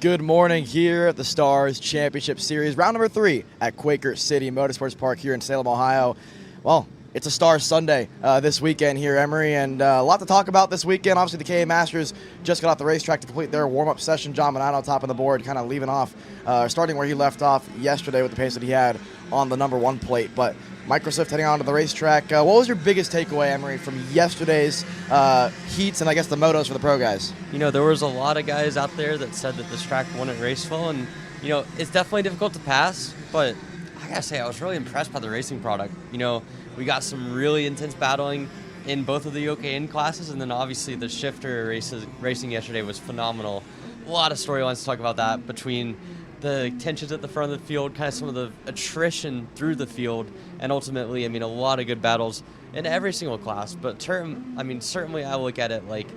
Good morning here at the Stars Championship Series, round number 3 at Quaker City Motorsports Park here in Salem, Ohio. Well, it's a Stars Sunday this weekend here, Emery, and a lot to talk about this weekend. Obviously, the OKN Masters just got off the racetrack to complete their warm-up session. John Manano top of the board, kind of leaving off, starting where he left off yesterday with the pace that he had on the number 1 plate. But Microsoft heading on to the racetrack. What was your biggest takeaway, Emery, from yesterday's heats and I guess the motos for the pro guys? You know, there was a lot of guys out there that said that this track wouldn't race full, and you know, it's definitely difficult to pass, but I gotta say I was really impressed by the racing product. You know, we got some really intense battling in both of the OKN classes, and then obviously the shifter racing yesterday was phenomenal. A lot of storylines to talk about that, between the tensions at the front of the field, kind of some of the attrition through the field, and ultimately, I mean, a lot of good battles in every single class. But certainly I look at it like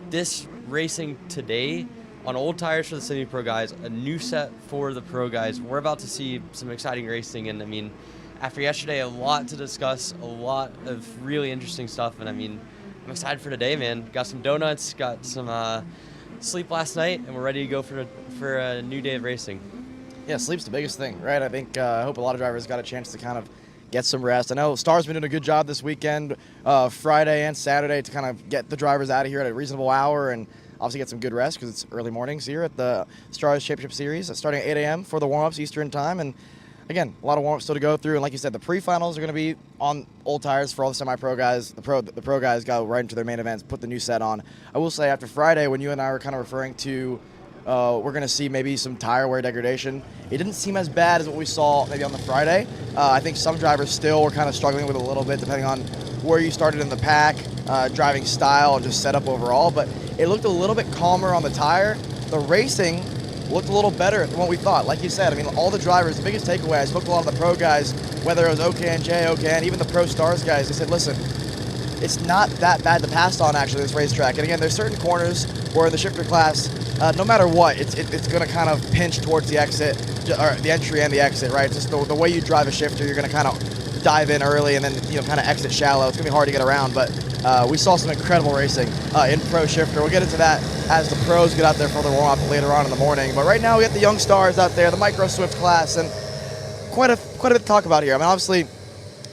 this racing today on old tires for the semi-pro guys, a new set for the pro guys. We're about to see some exciting racing, and I mean, after yesterday, a lot to discuss, a lot of really interesting stuff, and I mean, I'm excited for today, man. Got some donuts, got some sleep last night, and we're ready to go for a new day of racing. Yeah, sleep's the biggest thing, right? I think I hope a lot of drivers got a chance to kind of get some rest. I know Star's been doing a good job this weekend, Friday and Saturday, to kind of get the drivers out of here at a reasonable hour and obviously get some good rest because it's early mornings here at the Stars Championship Series, starting at 8 a.m. for the warm-ups Eastern time. And again, a lot of warm-ups still to go through. And like you said, the pre-finals are going to be on old tires for all the semi-pro guys. The pro guys go right into their main events, put the new set on. I will say, after Friday, when you and I were kind of referring to we're going to see maybe some tire wear degradation, it didn't seem as bad as what we saw maybe on the Friday. I think some drivers still were kind of struggling with it a little bit, depending on where you started in the pack, driving style, and just setup overall. But it looked a little bit calmer on the tire. The racing looked a little better than what we thought. Like you said, I mean, all the drivers, the biggest takeaway, I spoke to a lot of the pro guys, whether it was OKN-J, OKN, even the pro Stars guys, they said, listen, it's not that bad to pass on, actually, this racetrack. And again, there's certain corners where in the shifter class, no matter what, it's going to kind of pinch towards the exit, or the entry and the exit, right? Just the way you drive a shifter, you're going to kind of dive in early and then, you know, kind of exit shallow. It's going to be hard to get around, but we saw some incredible racing in pro shifter. We'll get into that as the pros get out there for their warm-up later on in the morning. But right now, we got the young stars out there, the Micro Swift class, and quite a bit to talk about here. I mean, obviously,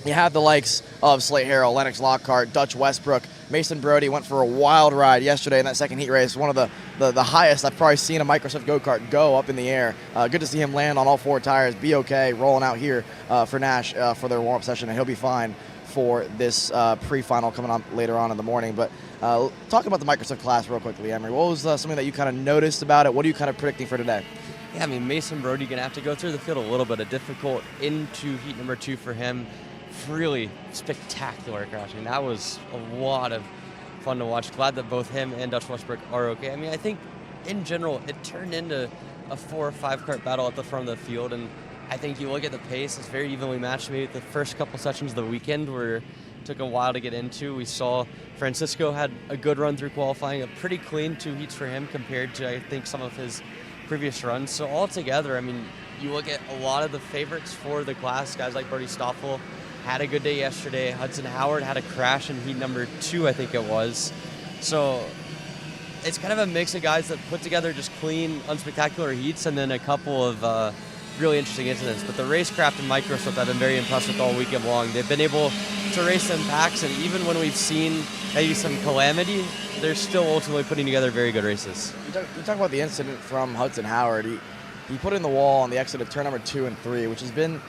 you have the likes of Slate Harrell, Lennox Lockhart, Dutch Westbrook. Mason Brody went for a wild ride yesterday in that second heat race, one of the highest I've probably seen a Microsoft go-kart go up in the air. Good to see him land on all 4 tires, be okay, rolling out here for Nash for their warm-up session, and he'll be fine for this pre-final coming up later on in the morning. But talking about the Microsoft class real quickly, Emery, what was something that you kind of noticed about it? What are you kind of predicting for today? Yeah, I mean, Mason Brody going to have to go through the field a little bit, a difficult into heat number 2 for him. Really spectacular crashing. That was a lot of fun to watch. Glad that both him and Dutch Westbrook are okay. I mean, I think in general it turned into a 4 or 5 kart battle at the front of the field, and I think you look at the pace, it's very evenly matched. Maybe the first couple sessions of the weekend were took a while to get into. We saw Francisco had a good run through qualifying, a pretty clean 2 heats for him compared to, I think, some of his previous runs. So altogether, I mean, you look at a lot of the favorites for the class, guys like Brody Stoffel had a good day yesterday. Hudson Howard had a crash in heat number 2, I think it was. So it's kind of a mix of guys that put together just clean, unspectacular heats, and then a couple of really interesting incidents. But the racecraft in Microsoft I've been very impressed with all weekend long. They've been able to race in packs, and even when we've seen maybe some calamity, they're still ultimately putting together very good races. You talk about the incident from Hudson Howard. He put in the wall on the exit of turn number 2 and 3, which has been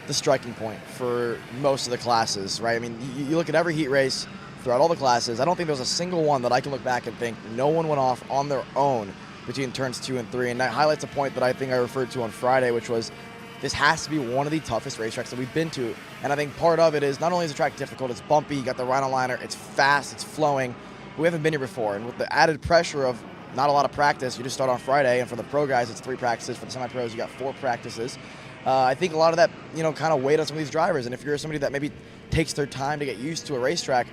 the striking point for most of the classes, right? I mean, you look at every heat race throughout all the classes, I don't think there was a single one that I can look back and think no one went off on their own between turns 2 and 3, and that highlights a point that I think I referred to on Friday, which was this has to be one of the toughest racetracks that we've been to. And I think part of it is not only is the track difficult, it's bumpy, you got the rhino liner, it's fast, it's flowing. We haven't been here before, and with the added pressure of not a lot of practice, you just start on Friday, and for the pro guys, it's 3 practices. For the semi-pros, you got 4 practices. I think a lot of that, you know, kind of weighed on some of these drivers. And if you're somebody that maybe takes their time to get used to a racetrack,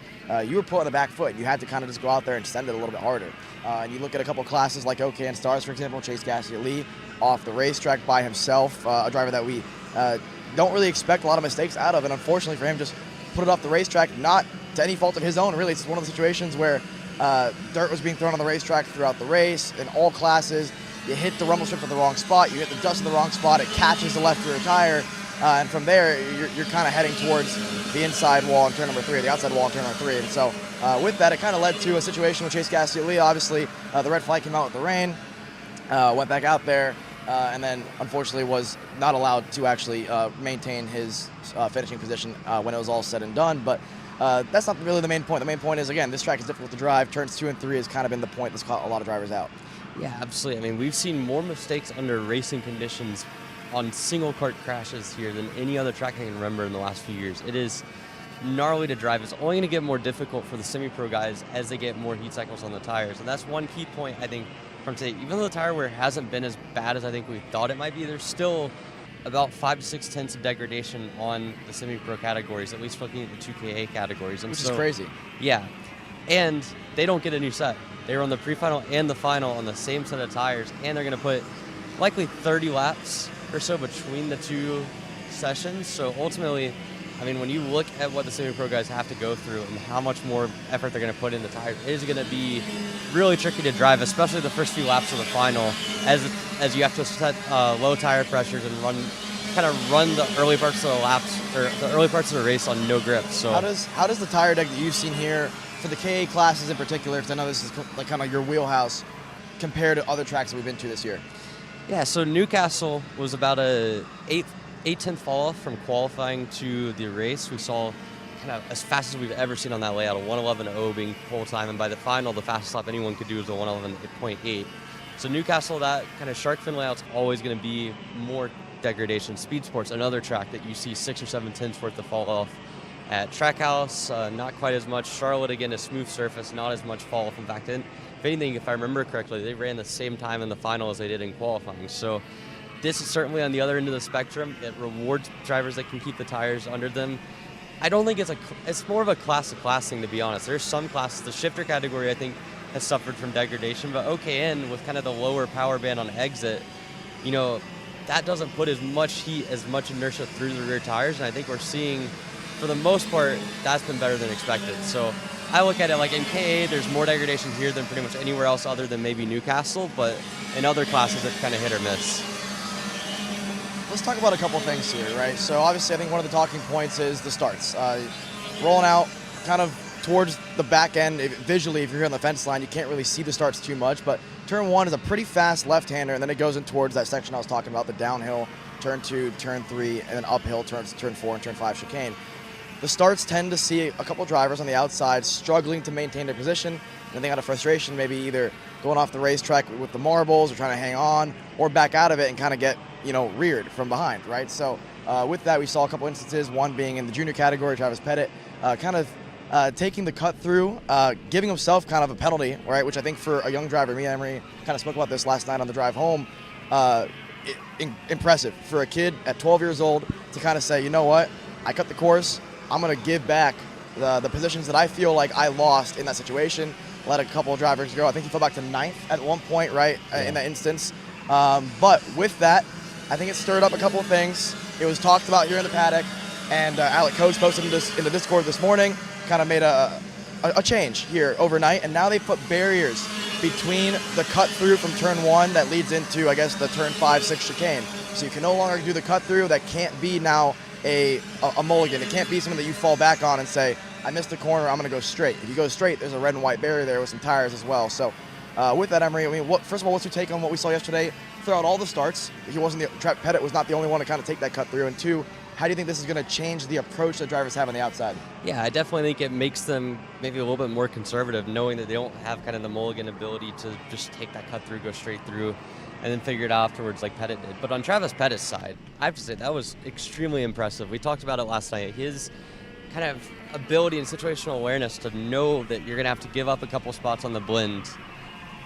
you were put on the back foot. You had to kind of just go out there and send it a little bit harder. And you look at a couple classes like OKN Stars, for example, Chase Gasly off the racetrack by himself, a driver that we don't really expect a lot of mistakes out of. And unfortunately for him, just put it off the racetrack, not to any fault of his own, really. It's one of the situations where dirt was being thrown on the racetrack throughout the race in all classes. you hit the rumble strip at the wrong spot, you hit the dust in the wrong spot, it catches the left rear tire, and from there, you're kind of heading towards the inside wall in turn number 3, the outside wall in turn number 3. And so with that, it kind of led to a situation with Chase Castiglione. Obviously, the red flag came out with the rain, went back out there, and then unfortunately was not allowed to actually maintain his finishing position when it was all said and done. But that's not really the main point. The main point is, again, this track is difficult to drive. Turns 2 and 3 has kind of been the point that's caught a lot of drivers out. Yeah, absolutely. I mean, we've seen more mistakes under racing conditions on single kart crashes here than any other track I can remember in the last few years. It is gnarly to drive. It's only going to get more difficult for the semi-pro guys as they get more heat cycles on the tires. And that's one key point, I think, from today. Even though the tire wear hasn't been as bad as I think we thought it might be, there's still about 5 to 6 tenths of degradation on the semi-pro categories, at least looking at the 2KA categories. And Which is crazy. Yeah. And they don't get a new set. They were on the pre-final and the final on the same set of tires, and they're going to put likely 30 laps or so between the two sessions. So ultimately, I mean, when you look at what the semi-pro guys have to go through and how much more effort they're going to put in the tires, it is going to be really tricky to drive, especially the first few laps of the final, as you have to set low tire pressures and run the early parts of the laps or the early parts of the race on no grip. So how does the tire deck that you've seen here for the KA classes in particular, because I know this is like kind of your wheelhouse, compare to other tracks that we've been to this year? Yeah, so Newcastle was about a 8/10 fall off from qualifying to the race. We saw kind of as fast as we've ever seen on that layout, a 1:11.0 being full time, and by the final, the fastest lap anyone could do was a 1:11.8. So Newcastle, that kind of shark fin layout's always going to be more degradation. Speed Sports, another track that you see 6 or 7 tenths worth of fall off. At Trackhouse, not quite as much. Charlotte, again, a smooth surface, not as much fall off. In fact, if anything, if I remember correctly, they ran the same time in the final as they did in qualifying. So this is certainly on the other end of the spectrum. It rewards drivers that can keep the tires under them. I don't think it's more of a class-to-class thing, to be honest. There's some classes, the shifter category, I think, has suffered from degradation, but OKN, with kind of the lower power band on exit, you know, that doesn't put as much heat, as much inertia through the rear tires, and I think we're seeing, for the most part, that's been better than expected. So I look at it like in KA, there's more degradation here than pretty much anywhere else other than maybe Newcastle, but in other classes, it's kind of hit or miss. Let's talk about a couple things here, right? So obviously, I think one of the talking points is the starts. Rolling out kind of towards the back end, visually, if you're here on the fence line, you can't really see the starts too much, but turn 1 is a pretty fast left-hander, and then it goes in towards that section I was talking about, the downhill, turn 2, turn 3, and then uphill, turn 4 and turn 5 chicane. The starts tend to see a couple drivers on the outside struggling to maintain their position, and they out of frustration, maybe either going off the racetrack with the marbles or trying to hang on, or back out of it and kind of get, reared from behind, right? So with that, we saw a couple instances, one being in the junior category, Travis Pettit, taking the cut through, giving himself kind of a penalty, right? Which I think for a young driver, me and Emery kind of spoke about this last night on the drive home, impressive for a kid at 12 years old to kind of say, you know what, I cut the course, I'm going to give back the positions that I feel like I lost in that situation. Let a couple of drivers go. I think he fell back to 9th at one point, right, in that instance. But with that, I think it stirred up a couple of things. It was talked about here in the paddock, and Alec Coates posted in the Discord this morning, kind of made a change here overnight, and now they put barriers between the cut through from turn 1 that leads into, I guess, the turn 5, 6 chicane. So you can no longer do the cut through. That can't be now a mulligan. It can't be something that you fall back on and say, I missed the corner, I'm going to go straight. If you go straight, there's a red and white barrier there with some tires as well. So with that, Emery, I mean, first of all, what's your take on what we saw yesterday throughout all the starts? Pettit was not the only one to kind of take that cut through. And 2, how do you think this is going to change the approach that drivers have on the outside? Yeah, I definitely think it makes them maybe a little bit more conservative, knowing that they don't have kind of the mulligan ability to just take that cut through, go straight through, and then figure it out afterwards like Pettit did. But on Travis Pettit's side, I have to say that was extremely impressive. We talked about it last night. His kind of ability and situational awareness to know that you're going to have to give up a couple spots on the blend.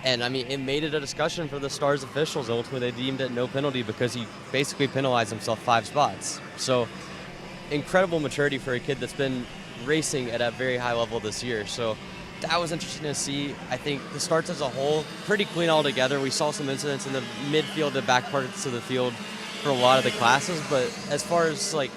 And, I mean, it made it a discussion for the Stars officials. Ultimately, they deemed it no penalty because he basically penalized himself 5 spots. So, incredible maturity for a kid that's been racing at a very high level this year. So, that was interesting to see. I think the starts as a whole, pretty clean altogether. We saw some incidents in the midfield and back parts of the field for a lot of the classes. But as far as, like,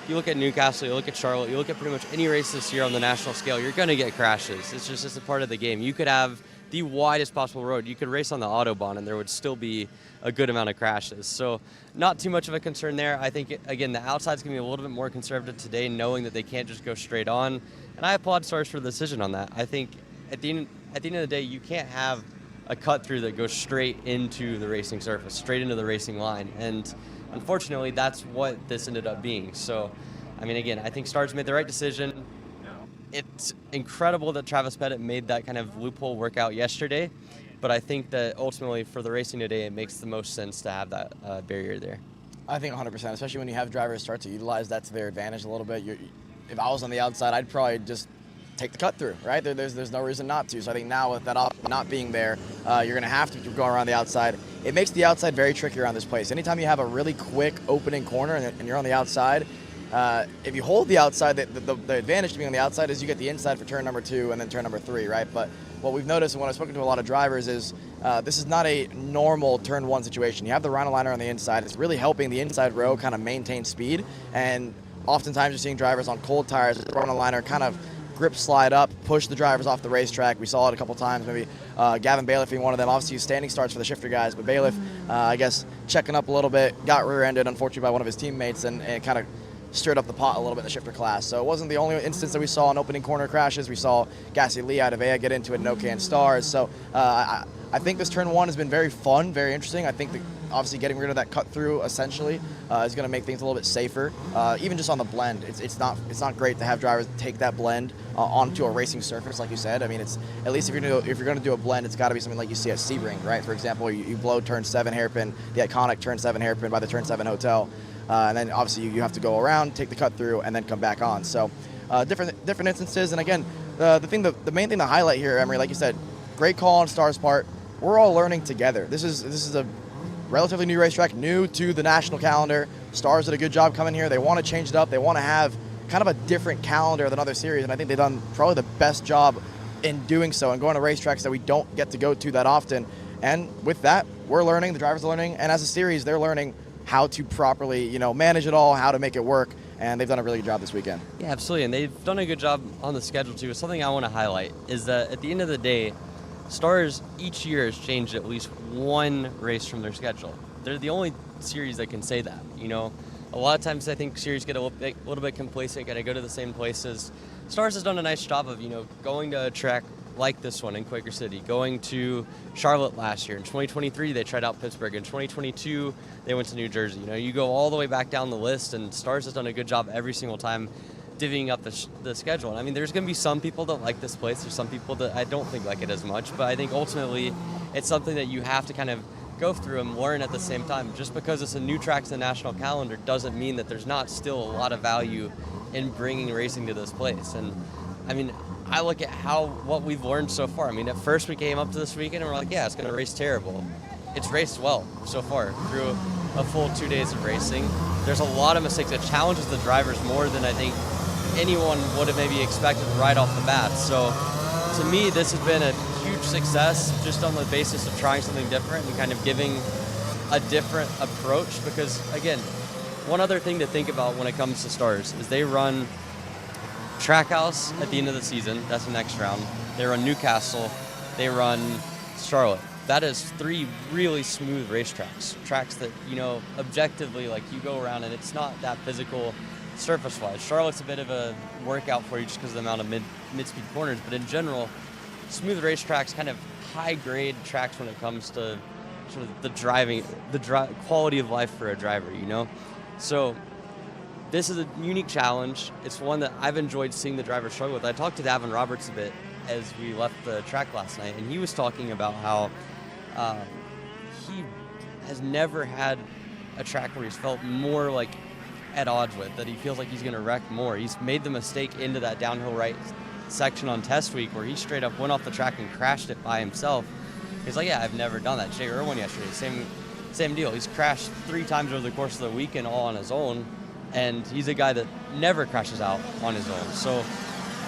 you look at Newcastle, you look at Charlotte, you look at pretty much any race this year on the national scale, you're going to get crashes. It's just a part of the game. You could have the widest possible road. You could race on the Autobahn and there would still be a good amount of crashes. So not too much of a concern there. I think, again, the outside's going to be a little bit more conservative today, knowing that they can't just go straight on. And I applaud Stars for the decision on that. I think at the end of the day, you can't have a cut through that goes straight into the racing surface, straight into the racing line. And unfortunately, that's what this ended up being. So, I mean, again, I think Stars made the right decision. It's incredible that Travis Pettit made that kind of loophole work out yesterday, but I think that ultimately for the racing today, it makes the most sense to have that barrier there. I think 100%, especially when you have drivers start to utilize that to their advantage a little bit. If I was on the outside, I'd probably just take the cut through, right? There's no reason not to. So I think now with that option not being there, you're going to have to go around the outside. It makes the outside very tricky around this place. Anytime you have a really quick opening corner and you're on the outside, if you hold the outside, the advantage to being on the outside is you get the inside for turn number 2 and then turn number 3, right? But what we've noticed and when I've spoken to a lot of drivers is this is not a normal turn 1 situation. You have the Rhinoliner on the inside. It's really helping the inside row kind of maintain speed. And oftentimes you're seeing drivers on cold tires with the Rhinoliner kind of grip slide up, push the drivers off the racetrack. We saw it a couple times, maybe Gavin Bailiff being one of them. Obviously, he's standing starts for the shifter guys, but Bailiff, I guess, checking up a little bit, got rear-ended, unfortunately, by one of his teammates and kind of stirred up the pot a little bit in the shifter class. So it wasn't the only instance that we saw in opening corner crashes. We saw Gassi Lee out of Aya get into it in OKN Stars. So I think this turn 1 has been very fun, very interesting. I think that obviously getting rid of that cut through essentially is going to make things a little bit safer. Even just on the blend, it's not great to have drivers take that blend onto a racing surface, like you said. I mean, it's at least if you're going to do a blend, it's got to be something like you see at Sebring, right? For example, you blow turn 7 hairpin, the iconic turn 7 hairpin by the turn 7 hotel. And then obviously you have to go around, take the cut through, and then come back on. So different instances. And again, the main thing to highlight here, Emery, like you said, great call on Stars' part. We're all learning together. This is a relatively new racetrack, new to the national calendar. Stars did a good job coming here. They want to change it up. They want to have kind of a different calendar than other series, and I think they've done probably the best job in doing so and going to racetracks that we don't get to go to that often. And with that, we're learning, the drivers are learning, and as a series, they're learning how to properly, manage it all, how to make it work, and they've done a really good job this weekend. Yeah, absolutely, and they've done a good job on the schedule too. Something I want to highlight is that at the end of the day, Stars each year has changed at least one race from their schedule. They're the only series that can say that. A lot of times I think series get a little bit complacent, gotta go to the same places. Stars has done a nice job of, going to a track like this one in Quaker City, going to Charlotte last year. In 2023, they tried out Pittsburgh. In 2022, they went to New Jersey. You go all the way back down the list, and Stars has done a good job every single time divvying up the schedule. And I mean, there's going to be some people that like this place. There's some people that I don't think like it as much, but I think ultimately it's something that you have to kind of go through and learn at the same time. Just because it's a new track to the national calendar doesn't mean that there's not still a lot of value in bringing racing to this place. And I mean, I look at what we've learned so far. I mean, at first we came up to this weekend and we're like, yeah, it's going to race terrible. It's raced well so far through a full 2 days of racing. There's a lot of mistakes. It challenges the drivers more than I think anyone would have maybe expected right off the bat. So to me, this has been a huge success just on the basis of trying something different and kind of giving a different approach. Because again, one other thing to think about when it comes to Stars is they run Trackhouse at the end of the season. That's the next round. They run Newcastle. They run Charlotte. That is 3 really smooth racetracks. Tracks that, objectively, like you go around and it's not that physical surface-wise. Charlotte's a bit of a workout for you just because of the amount of mid-speed corners, but in general, smooth racetracks, kind of high-grade tracks when it comes to sort of the quality of life for a driver, So this is a unique challenge. It's one that I've enjoyed seeing the drivers struggle with. I talked to Davin Roberts a bit as we left the track last night, and he was talking about how he has never had a track where he's felt more like at odds with, that he feels like he's going to wreck more. He's made the mistake into that downhill right section on test week where he straight up went off the track and crashed it by himself. He's like, yeah, I've never done that. Jay Irwin yesterday, same deal. He's crashed 3 times over the course of the weekend all on his own, and he's a guy that never crashes out on his own. So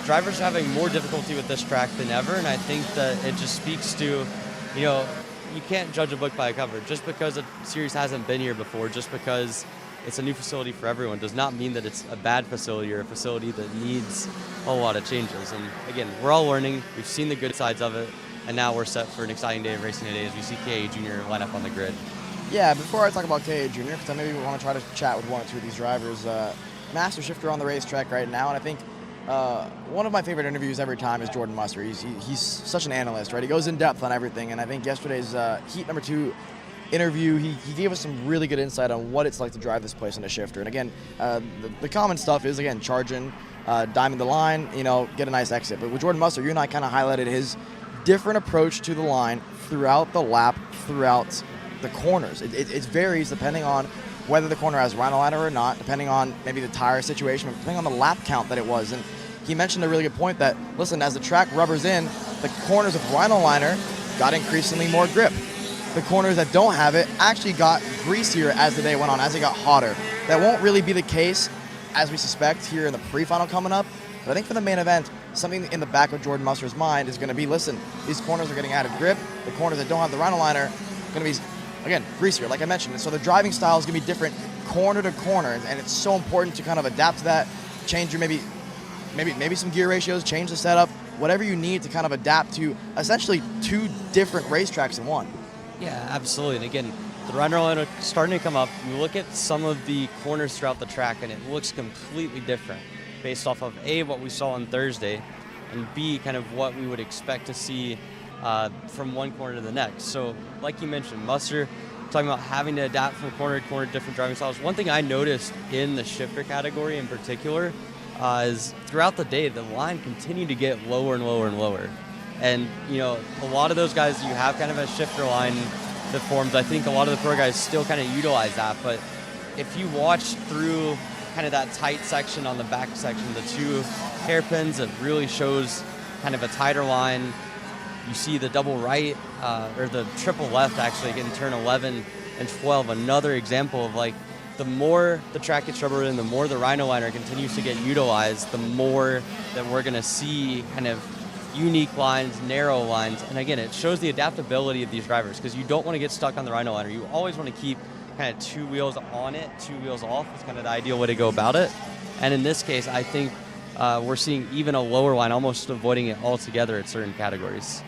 drivers are having more difficulty with this track than ever, and I think that it just speaks to, you can't judge a book by a cover. Just because a series hasn't been here before, just because it's a new facility for everyone, does not mean that it's a bad facility or a facility that needs a lot of changes. And again, we're all learning. We've seen the good sides of it. and now we're set for an exciting day of racing today as we see KA Jr. line up on the grid. Yeah, before I talk about KA Jr., because I maybe want to try to chat with one or two of these drivers, master shifter on the racetrack right now, and I think one of my favorite interviews every time is Jordan Muster. He's such an analyst, right? He goes in depth on everything, and I think yesterday's heat number 2 interview, he gave us some really good insight on what it's like to drive this place in a shifter. And again, the common stuff is, again, charging, diamond the line, get a nice exit. But with Jordan Muster, you and I kind of highlighted his different approach to the line throughout the lap, throughout the corners. It varies depending on whether the corner has rhino liner or not, depending on maybe the tire situation, depending on the lap count that it was. And he mentioned a really good point that, listen, as the track rubbers in, the corners with rhino liner got increasingly more grip. The corners that don't have it actually got greasier as the day went on, as it got hotter. That won't really be the case, as we suspect, here in the pre-final coming up. But I think for the main event, something in the back of Jordan Muster's mind is going to be, listen, these corners are getting added grip. The corners that don't have the rhino liner are going to be, again, greasier, like I mentioned. And so the driving style is going to be different corner to corner. And it's so important to kind of adapt to that, change your maybe some gear ratios, change the setup, whatever you need to kind of adapt to essentially 2 different racetracks in one. Yeah, absolutely. And again, the rhino liner starting to come up. You look at some of the corners throughout the track, and it looks completely different based off of A, what we saw on Thursday, and B, kind of what we would expect to see from one corner to the next. So, like you mentioned, Muster talking about having to adapt from corner to corner, different driving styles. One thing I noticed in the shifter category in particular is throughout the day, the line continued to get lower and lower and lower. And, a lot of those guys, you have kind of a shifter line that forms. I think a lot of the pro guys still kind of utilize that. But if you watch through kind of that tight section on the back section, the 2 hairpins, it really shows kind of a tighter line. You see the double right, or the triple left, actually, in turn 11 and 12. Another example of, like, the more the track gets rubber in, the more the rhino liner continues to get utilized, the more that we're going to see kind of unique lines, narrow lines. And again, it shows the adaptability of these drivers, because you don't want to get stuck on the rhino liner. You always want to keep kind of 2 wheels on it, 2 wheels off. It's kind of the ideal way to go about it. And in this case, I think we're seeing even a lower line, almost avoiding it altogether at certain categories.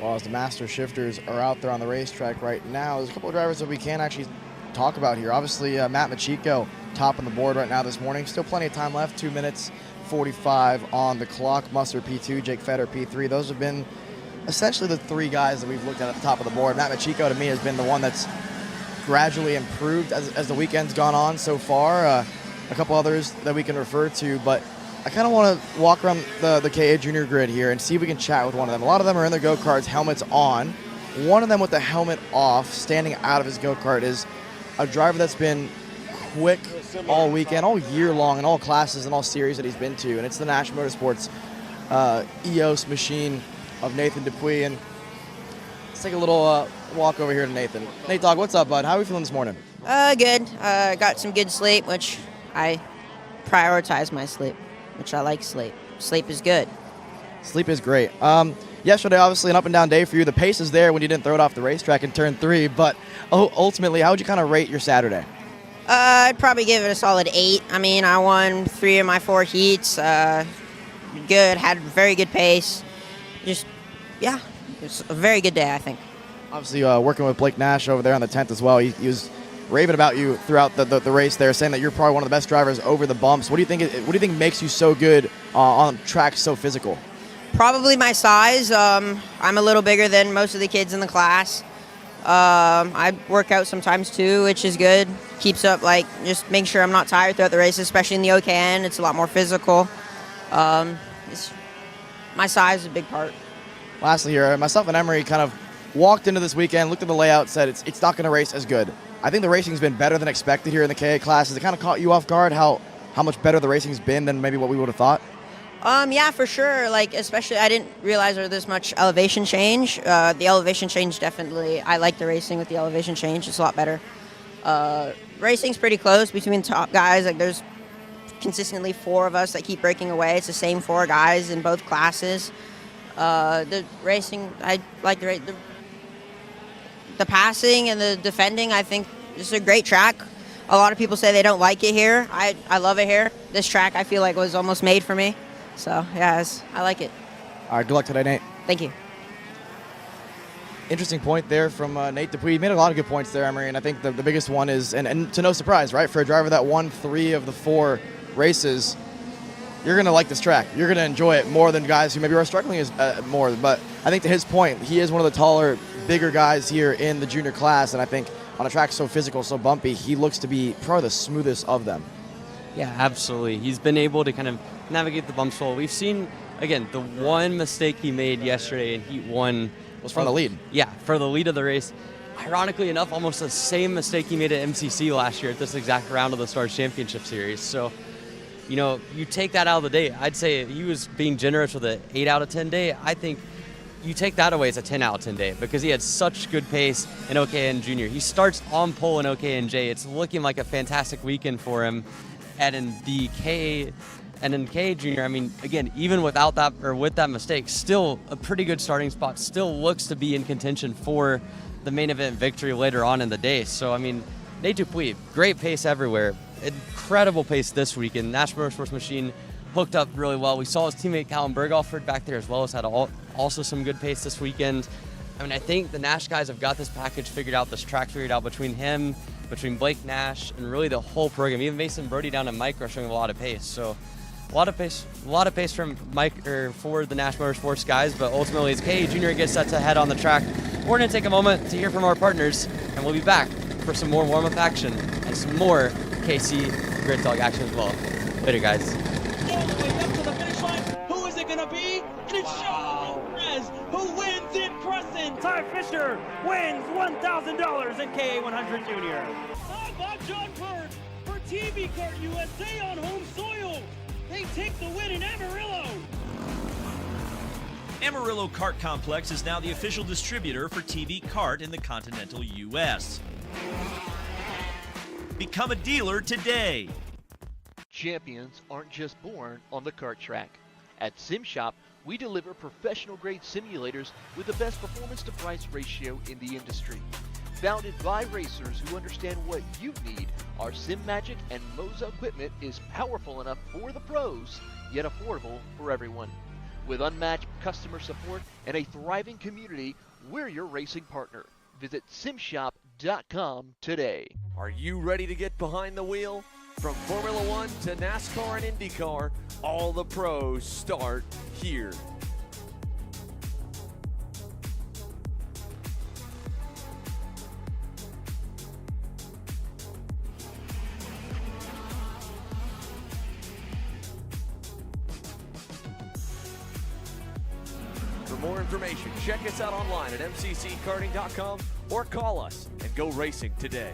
Well, as the master shifters are out there on the racetrack right now, there's a couple of drivers that we can actually talk about here. Obviously, Matt Machiko, top on the board right now this morning. Still plenty of time left, 2 minutes 45 on the clock. Muster P2, Jake Fetter P3. Those have been essentially the 3 guys that we've looked at the top of the board. Matt Machiko, to me, has been the one that's gradually improved as the weekend's gone on so far. A couple others that we can refer to, but I kind of want to walk around the KA Junior grid here and see if we can chat with one of them. A lot of them are in their go-karts, helmets on. One of them with the helmet off, standing out of his go-kart, is a driver that's been quick all weekend, all year long, in all classes and all series that he's been to, and it's the National Motorsports EOS machine of Nathan Dupuis. And let's take a little walk over here to Nathan. Nate Dogg, what's up, bud? How are we feeling this morning? Good. Got some good sleep, which I prioritize my sleep, which I like sleep. Sleep is good. Sleep is great. Yesterday, obviously, an up-and-down day for you. The pace is there when you didn't throw it off the racetrack in turn 3, but ultimately, how would you kind of rate your Saturday? I'd probably give it a solid 8. I mean, I won 3 of my 4 heats. Good. Had very good pace. Just, yeah, it's a very good day, I think. Obviously, working with Blake Nash over there on the 10th as well. He was raving about you throughout the race there, saying that you're probably one of the best drivers over the bumps. What do you think makes you so good on tracks so physical? Probably my size. I'm a little bigger than most of the kids in the class. I work out sometimes too, which is good. Keeps up, just make sure I'm not tired throughout the race, especially in the OKN. It's a lot more physical. My size is a big part. Lastly here, myself and Emery kind of walked into this weekend, looked at the layout, said it's not going to race as good. I think the racing's been better than expected here in the KA classes. It kind of caught you off guard how much better the racing's been than maybe what we would have thought? Yeah, for sure. Especially, I didn't realize there was this much elevation change. The elevation change definitely, I like the racing with the elevation change. It's a lot better. Racing's pretty close between top guys. There's consistently 4 of us that keep breaking away. It's the same 4 guys in both classes. The racing, I like the passing and the defending. I think this is a great track. A lot of people say they don't like it here. I love it here. This track, I feel like, was almost made for me. So, yeah, I like it. All right, good luck today, Nate. Thank you. interesting point there from Nate Dupuis. He made a lot of good points there, Emery, and I think the biggest one is, and to no surprise, right, for a driver that won 3 of the 4 races, you're going to like this track. You're going to enjoy it more than guys who maybe are struggling more. But I think to his point, he is one of the taller, bigger guys here in the junior class, and I think on a track so physical, so bumpy, he looks to be probably the smoothest of them. Yeah, absolutely. He's been able to kind of navigate the bumps well. We've seen, again, the one mistake he made yesterday in Heat 1 was from the lead. Yeah, for the lead of the race. Ironically enough, almost the same mistake he made at MCC last year at this exact round of the Stars Championship Series. So, you know, you take that out of the day. I'd say he was being generous with an 8 out of 10 day. I think you take that away, it's a 10 out of 10 day because he had such good pace in OKN Junior. He starts on pole in OKN-J. It's looking like a fantastic weekend for him. And in the K Junior, I mean, again, even without that or with that mistake, still a pretty good starting spot. Still looks to be in contention for the main event victory later on in the day. So, I mean, Nate Dupuis, great pace everywhere. Incredible pace this weekend. National Motorsports machine hooked up really well. We saw his teammate Callum Berghoff back there as well as had also some good pace this weekend. I mean, I think the Nash guys have got this package figured out, this track figured out between him, between Blake Nash, and really the whole program. Even Mason Brody down to Mike are showing a lot of pace. So a lot of pace from Mike or for the Nash Motorsports guys, but ultimately as KA Junior gets set to head on the track, we're going to take a moment to hear from our partners, and we'll be back for some more warm-up action and some more KC Grid Dog action as well. Later, guys. All the way up to the finish line. Who is it going to be? And it's Sean Perez who wins in Crescent. Ty Fisher wins $1,000 in KA100 Junior. How about John Bird for TV Kart USA on home soil? They take the win in Amarillo. Amarillo Kart Complex is now the official distributor for TV Kart in the continental U.S. Become a dealer today. Champions aren't just born on the kart track. At SimShop, we deliver professional-grade simulators with the best performance-to-price ratio in the industry. Founded by racers who understand what you need, our SimMagic and Moza equipment is powerful enough for the pros, yet affordable for everyone. With unmatched customer support and a thriving community, we're your racing partner. Visit simshop.com today. Are you ready to get behind the wheel? From Formula One to NASCAR and IndyCar, all the pros start here. For more information, check us out online at mcckarting.com or call us and go racing today.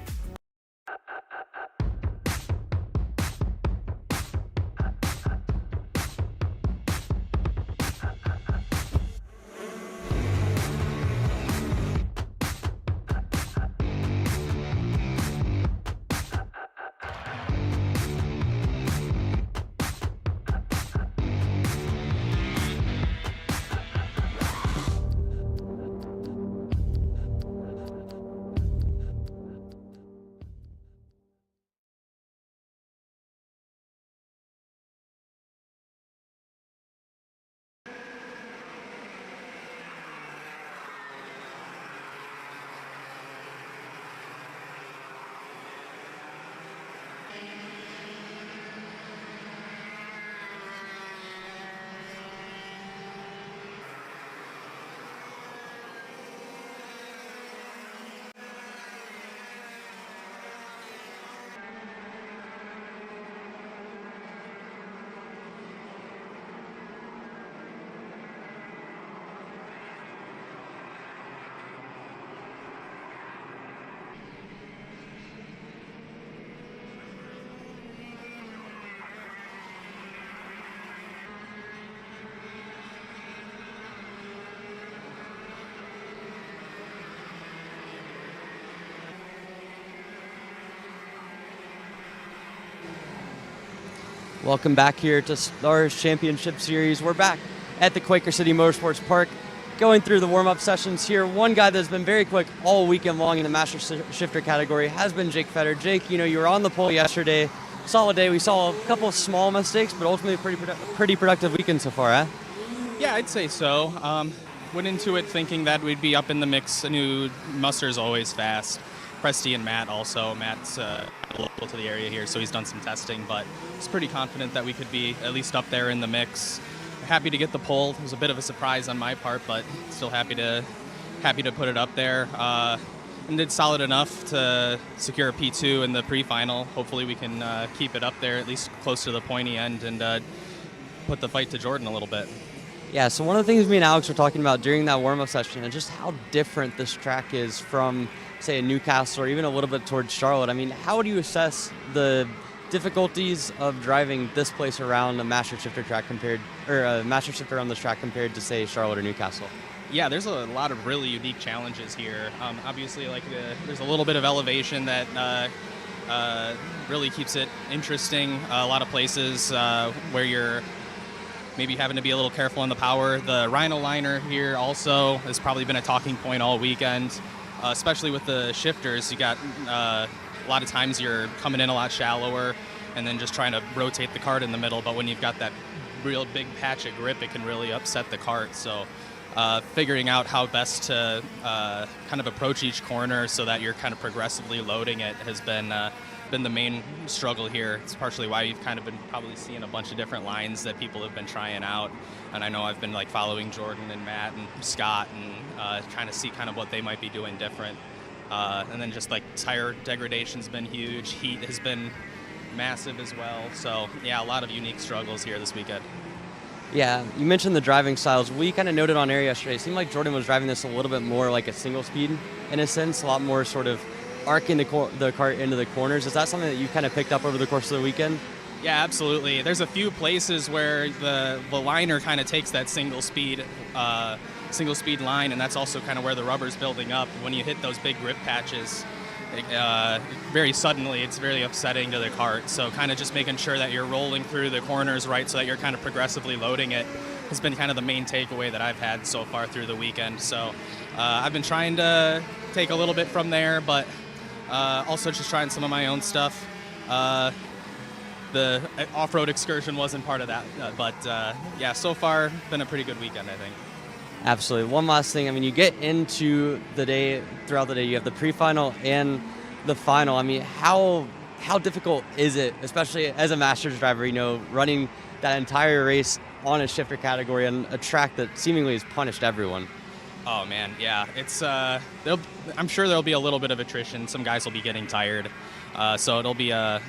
Welcome back here to Stars Championship Series. We're back at the Quaker City Motorsports Park going through the warm-up sessions here. One guy that's been very quick all weekend long in the Master Shifter category has been Jake Fetter. Jake, you know, you were on the pole yesterday. Solid day. We saw a couple of small mistakes, but ultimately pretty productive weekend so far, huh? Yeah, I'd say so. went into it thinking that we'd be up in the mix. I knew Muster's always fast. Presty and Matt also. Matt's local to the area here, so he's done some testing, but I was pretty confident that we could be at least up there in the mix. Happy to get the pole. It was a bit of a surprise on my part, but still happy to put it up there. And did solid enough to secure a P2 in the pre-final. Hopefully we can keep it up there, at least close to the pointy end, and put the fight to Jordan a little bit. Yeah, so one of the things me and Alex were talking about during that warm-up session is just how different this track is from, say, a Newcastle or even a little bit towards Charlotte. I mean, how would you assess the difficulties of driving this place around a master shifter track a master shifter on this track compared to, say, Charlotte or Newcastle? Yeah, there's a lot of really unique challenges here. Obviously, there's a little bit of elevation that really keeps it interesting. A lot of places where you're maybe having to be a little careful on the power. The Rhino liner here also has probably been a talking point all weekend, especially with the shifters. You got a lot of times you're coming in a lot shallower and then just trying to rotate the kart in the middle. But when you've got that real big patch of grip, it can really upset the kart. So figuring out how best to kind of approach each corner so that you're kind of progressively loading it has been the main struggle here. It's partially why you've kind of been probably seeing a bunch of different lines that people have been trying out. And I know I've been following Jordan and Matt and Scott and trying to see kind of what they might be doing different. And then just tire degradation's been huge. Heat has been massive as well. So yeah, a lot of unique struggles here this weekend. Yeah, you mentioned the driving styles. We kind of noted on air yesterday, it seemed like Jordan was driving this a little bit more like a single speed in a sense, a lot more sort of arcing the kart into the corners. Is that something that you kind of picked up over the course of the weekend? Yeah, absolutely. There's a few places where the liner kind of takes that single speed line, and that's also kind of where the rubber's building up. When you hit those big grip patches, very suddenly, it's very upsetting to the kart. So kind of just making sure that you're rolling through the corners right so that you're kind of progressively loading it has been kind of the main takeaway that I've had so far through the weekend. So I've been trying to take a little bit from there, but also just trying some of my own stuff. The off-road excursion wasn't part of that, but yeah, so far been a pretty good weekend, I think. Absolutely. One last thing. I mean, you get into the day, throughout the day, you have the pre-final and the final. I mean, how difficult is it, especially as a Masters driver, running that entire race on a shifter category on a track that seemingly has punished everyone? Oh man, yeah. It's I'm sure there'll be a little bit of attrition. Some guys will be getting tired, so it'll be a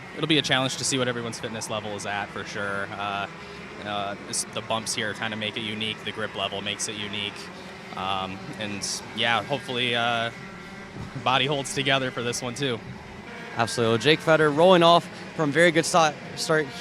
challenge to see what everyone's fitness level is at for sure. The bumps here kind of make it unique. The grip level makes it unique, and yeah, hopefully body holds together for this one too. Absolutely. Well, Jake Fetter rolling off from very good start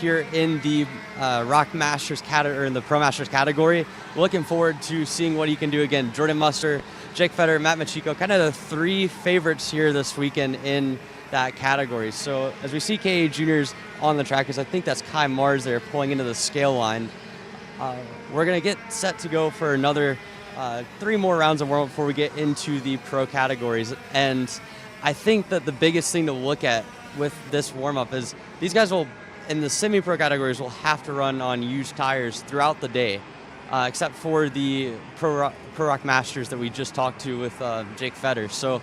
here in the Rok Masters or in the Pro Masters category. Looking forward to seeing what he can do again. Jordan Muster, Jake Fetter, Matt Machiko, kind of the three favorites here this weekend in that category. So as we see KA Juniors on the track, because I think that's Kai Mars there pulling into the scale line, we're going to get set to go for another 3 more rounds of warm-up before we get into the pro categories. And I think that the biggest thing to look at with this warm-up is these guys will, in the semi-pro categories, will have to run on used tires throughout the day, except for the Pro Rok Masters that we just talked to with Jake Fetter. So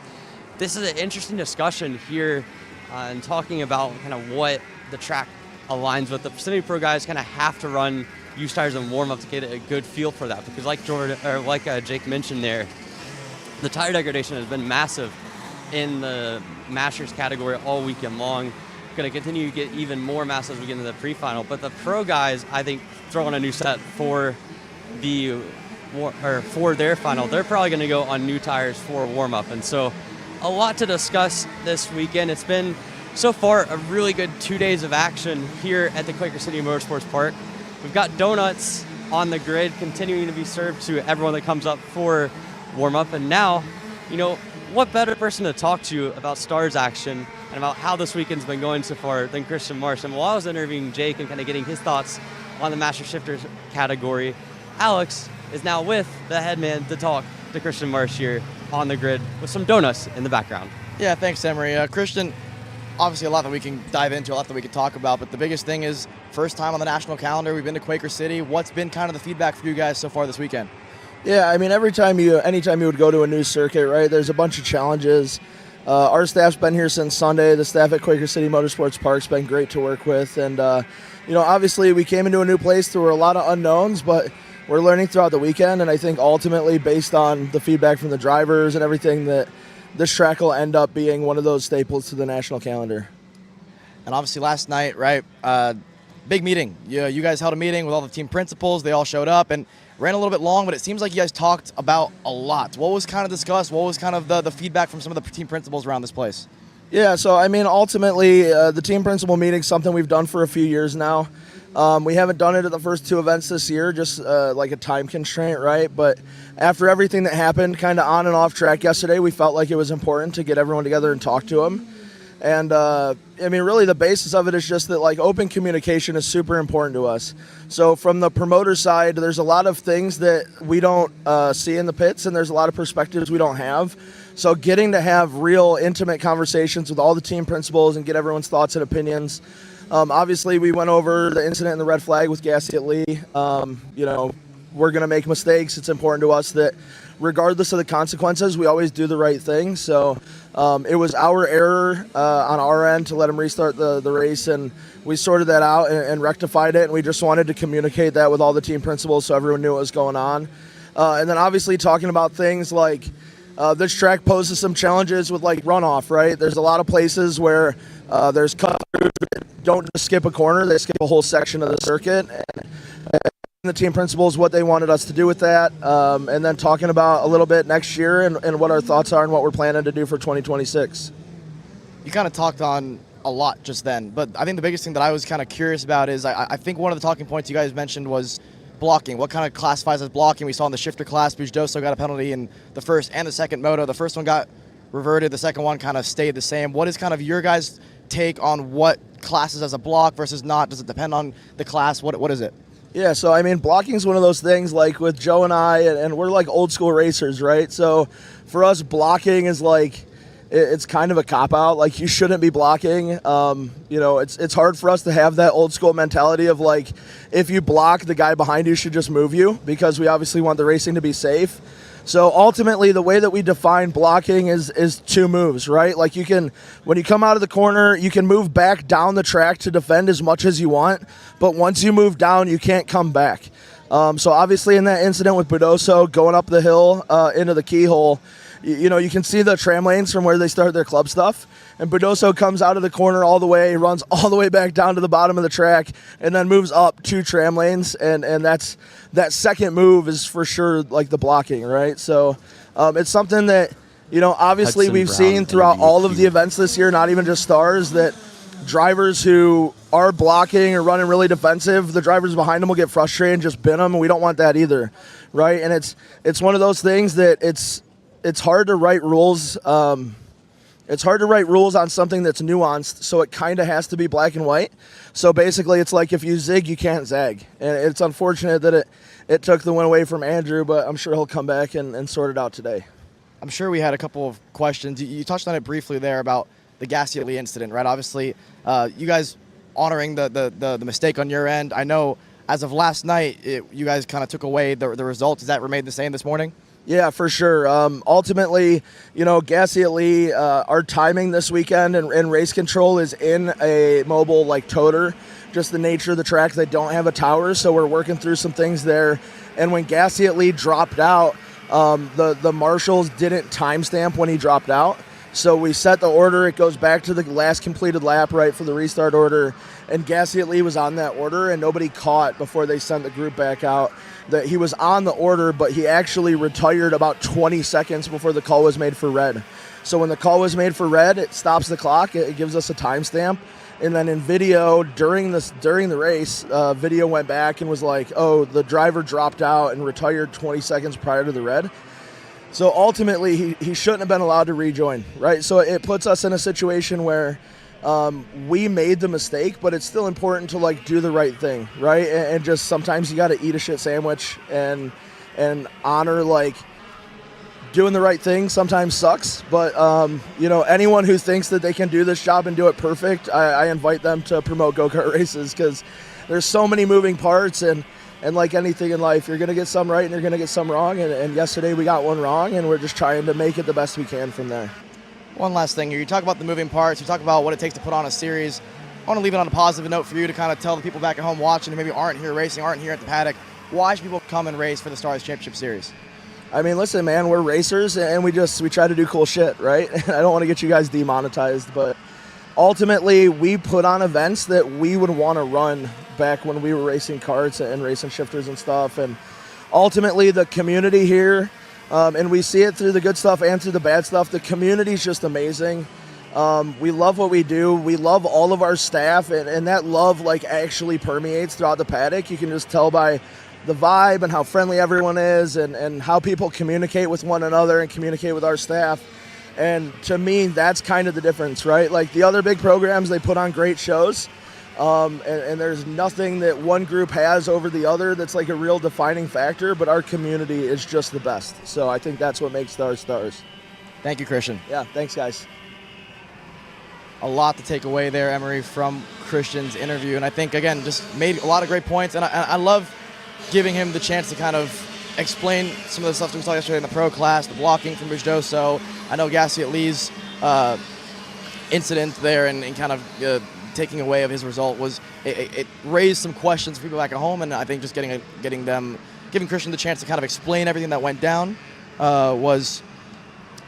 this is an interesting discussion here and talking about kind of what the track aligns with. The semi-pro guys kind of have to run used tires and warm up to get a good feel for that, because like Jake mentioned there, the tire degradation has been massive in the Masters category all weekend long. Going to continue to get even more massive as we get into the pre-final. But the pro guys, I think, throwing a new set for their final. They're probably going to go on new tires for warm-up, and so a lot to discuss this weekend. It's been so far a really good 2 days of action here at the Quaker City Motorsports Park. We've got donuts on the grid continuing to be served to everyone that comes up for warm-up, and now, what better person to talk to about Stars action and about how this weekend's been going so far than Christian Marsh. And while I was interviewing Jake and kind of getting his thoughts on the Master Shifters category, Alex is now with the head man to talk to Christian Marsh here on the grid with some donuts in the background. Yeah, thanks, Emery. Christian, obviously a lot that we can dive into, a lot that we can talk about, but the biggest thing is first time on the national calendar. We've been to Quaker City. What's been kind of the feedback for you guys so far this weekend? Yeah, I mean, anytime you would go to a new circuit, right, there's a bunch of challenges. Our staff's been here since Sunday. The staff at Quaker City Motorsports Park's been great to work with. And, obviously we came into a new place. There were a lot of unknowns, but we're learning throughout the weekend. And I think ultimately, based on the feedback from the drivers and everything, that this track will end up being one of those staples to the national calendar. And obviously last night, right, big meeting. You guys held a meeting with all the team principals. They all showed up and ran a little bit long, but it seems like you guys talked about a lot. What was kind of discussed? What was kind of the feedback from some of the team principals around this place? Yeah, so I mean, ultimately, the team principal meeting is something we've done for a few years now. We haven't done it at the first two events this year, just like a time constraint, right? But after everything that happened kind of on and off track yesterday, we felt like it was important to get everyone together and talk to them. And, I mean, really the basis of it is just that, like, open communication is super important to us. So from the promoter side, there's a lot of things that we don't see in the pits, and there's a lot of perspectives we don't have. So getting to have real intimate conversations with all the team principals and get everyone's thoughts and opinions. Obviously, we went over the incident in the red flag with Gasset Lee. We're going to make mistakes. It's important to us that regardless of the consequences, we always do the right thing. So it was our error on our end to let him restart the race, and we sorted that out and rectified it, and we just wanted to communicate that with all the team principals so everyone knew what was going on. And then obviously talking about things like this track poses some challenges with, like, runoff, right? There's a lot of places where there's cut throughs that don't just skip a corner, they skip a whole section of the circuit. And the team principals, what they wanted us to do with that, and then talking about a little bit next year and what our thoughts are and what we're planning to do for 2026. You kind of talked on a lot just then, but I think the biggest thing that I was kind of curious about is I think one of the talking points you guys mentioned was blocking. What kind of classifies as blocking? We saw in the shifter class, Bujoso got a penalty in the first and the second moto. The first one got reverted. The second one kind of stayed the same. What is kind of your guys' take on what classes as a block versus not? Does it depend on the class? What is it? Yeah, so I mean, blocking is one of those things, like with Joe and I, and we're like old school racers, right? So for us, blocking is like, it's kind of a cop-out. Like, you shouldn't be blocking. It's hard for us to have that old school mentality of, like, if you block, the guy behind you should just move you, because we obviously want the racing to be safe. So ultimately, the way that we define blocking is two moves, right? Like, when you come out of the corner, you can move back down the track to defend as much as you want, but once you move down, you can't come back. So obviously in that incident with Bujoso going up the hill into the keyhole, you can see the tram lanes from where they start their club stuff. And Bujoso comes out of the corner all the way, runs all the way back down to the bottom of the track, and then moves up 2 tram lanes. And that second move is for sure like the blocking, right? So it's something that, obviously Hudson we've Brown seen throughout all of the events this year, not even just Stars, that drivers who are blocking or running really defensive, the drivers behind them will get frustrated and just bin them, and we don't want that either, right? And it's one of those things that it's hard to write rules. It's hard to write rules on something that's nuanced, so it kind of has to be black and white. So basically, it's like if you zig, you can't zag. And it's unfortunate that it took the win away from Andrew, but I'm sure he'll come back and sort it out today. I'm sure we had a couple of questions. You touched on it briefly there about the Gasset Lee incident, right? Obviously, you guys honoring the mistake on your end. I know as of last night, you guys kind of took away the result. Does that remain the same this morning? Yeah, for sure. Ultimately, Gasset Lee, our timing this weekend and race control is in a mobile like toter. Just the nature of the track, they don't have a tower, so we're working through some things there. And when Gasset Lee dropped out, the marshals didn't timestamp when he dropped out. So we set the order. It goes back to the last completed lap, right, for the restart order. And Gasset Lee was on that order, and nobody caught before they sent the group back out that he was on the order, but he actually retired about 20 seconds before the call was made for red. So when the call was made for red, it stops the clock. It gives us a timestamp. And then in video, during the race, video went back and was like, oh, the driver dropped out and retired 20 seconds prior to the red. So ultimately, he shouldn't have been allowed to rejoin, right? So it puts us in a situation where we made the mistake, but it's still important to like do the right thing, right? And just sometimes you got to eat a shit sandwich and honor like doing the right thing sometimes sucks. But anyone who thinks that they can do this job and do it perfect, I invite them to promote go-kart races, because there's so many moving parts, and And like anything in life, you're going to get some right and you're going to get some wrong. And yesterday we got one wrong, and we're just trying to make it the best we can from there. One last thing here. You talk about the moving parts. You talk about what it takes to put on a series. I want to leave it on a positive note for you to kind of tell the people back at home watching who maybe aren't here racing, aren't here at the paddock, why should people come and race for the Stars Championship Series? I mean, listen, man, we're racers, and we try to do cool shit, right? I don't want to get you guys demonetized, but ultimately we put on events that we would want to run back when we were racing karts and racing shifters and stuff. And ultimately the community here, and we see it through the good stuff and through the bad stuff, the community is just amazing. We love what we do. We love all of our staff, and that love like actually permeates throughout the paddock. You can just tell by the vibe and how friendly everyone is, and how people communicate with one another and communicate with our staff. And to me, that's kind of the difference, right? Like the other big programs, they put on great shows, and there's nothing that one group has over the other that's like a real defining factor, but our community is just the best. So I think that's what makes Stars Stars. Thank you, Christian. Yeah, thanks, guys. A lot to take away there, Emery, from Christian's interview. And I think, again, just made a lot of great points. And I love giving him the chance to kind of explain some of the stuff we saw yesterday in the pro class, the blocking from Bujdoso. I know Gassiet Lee's incident there and kind of taking away of his result it raised some questions for people back at home, and I think just giving Christian the chance to kind of explain everything that went down was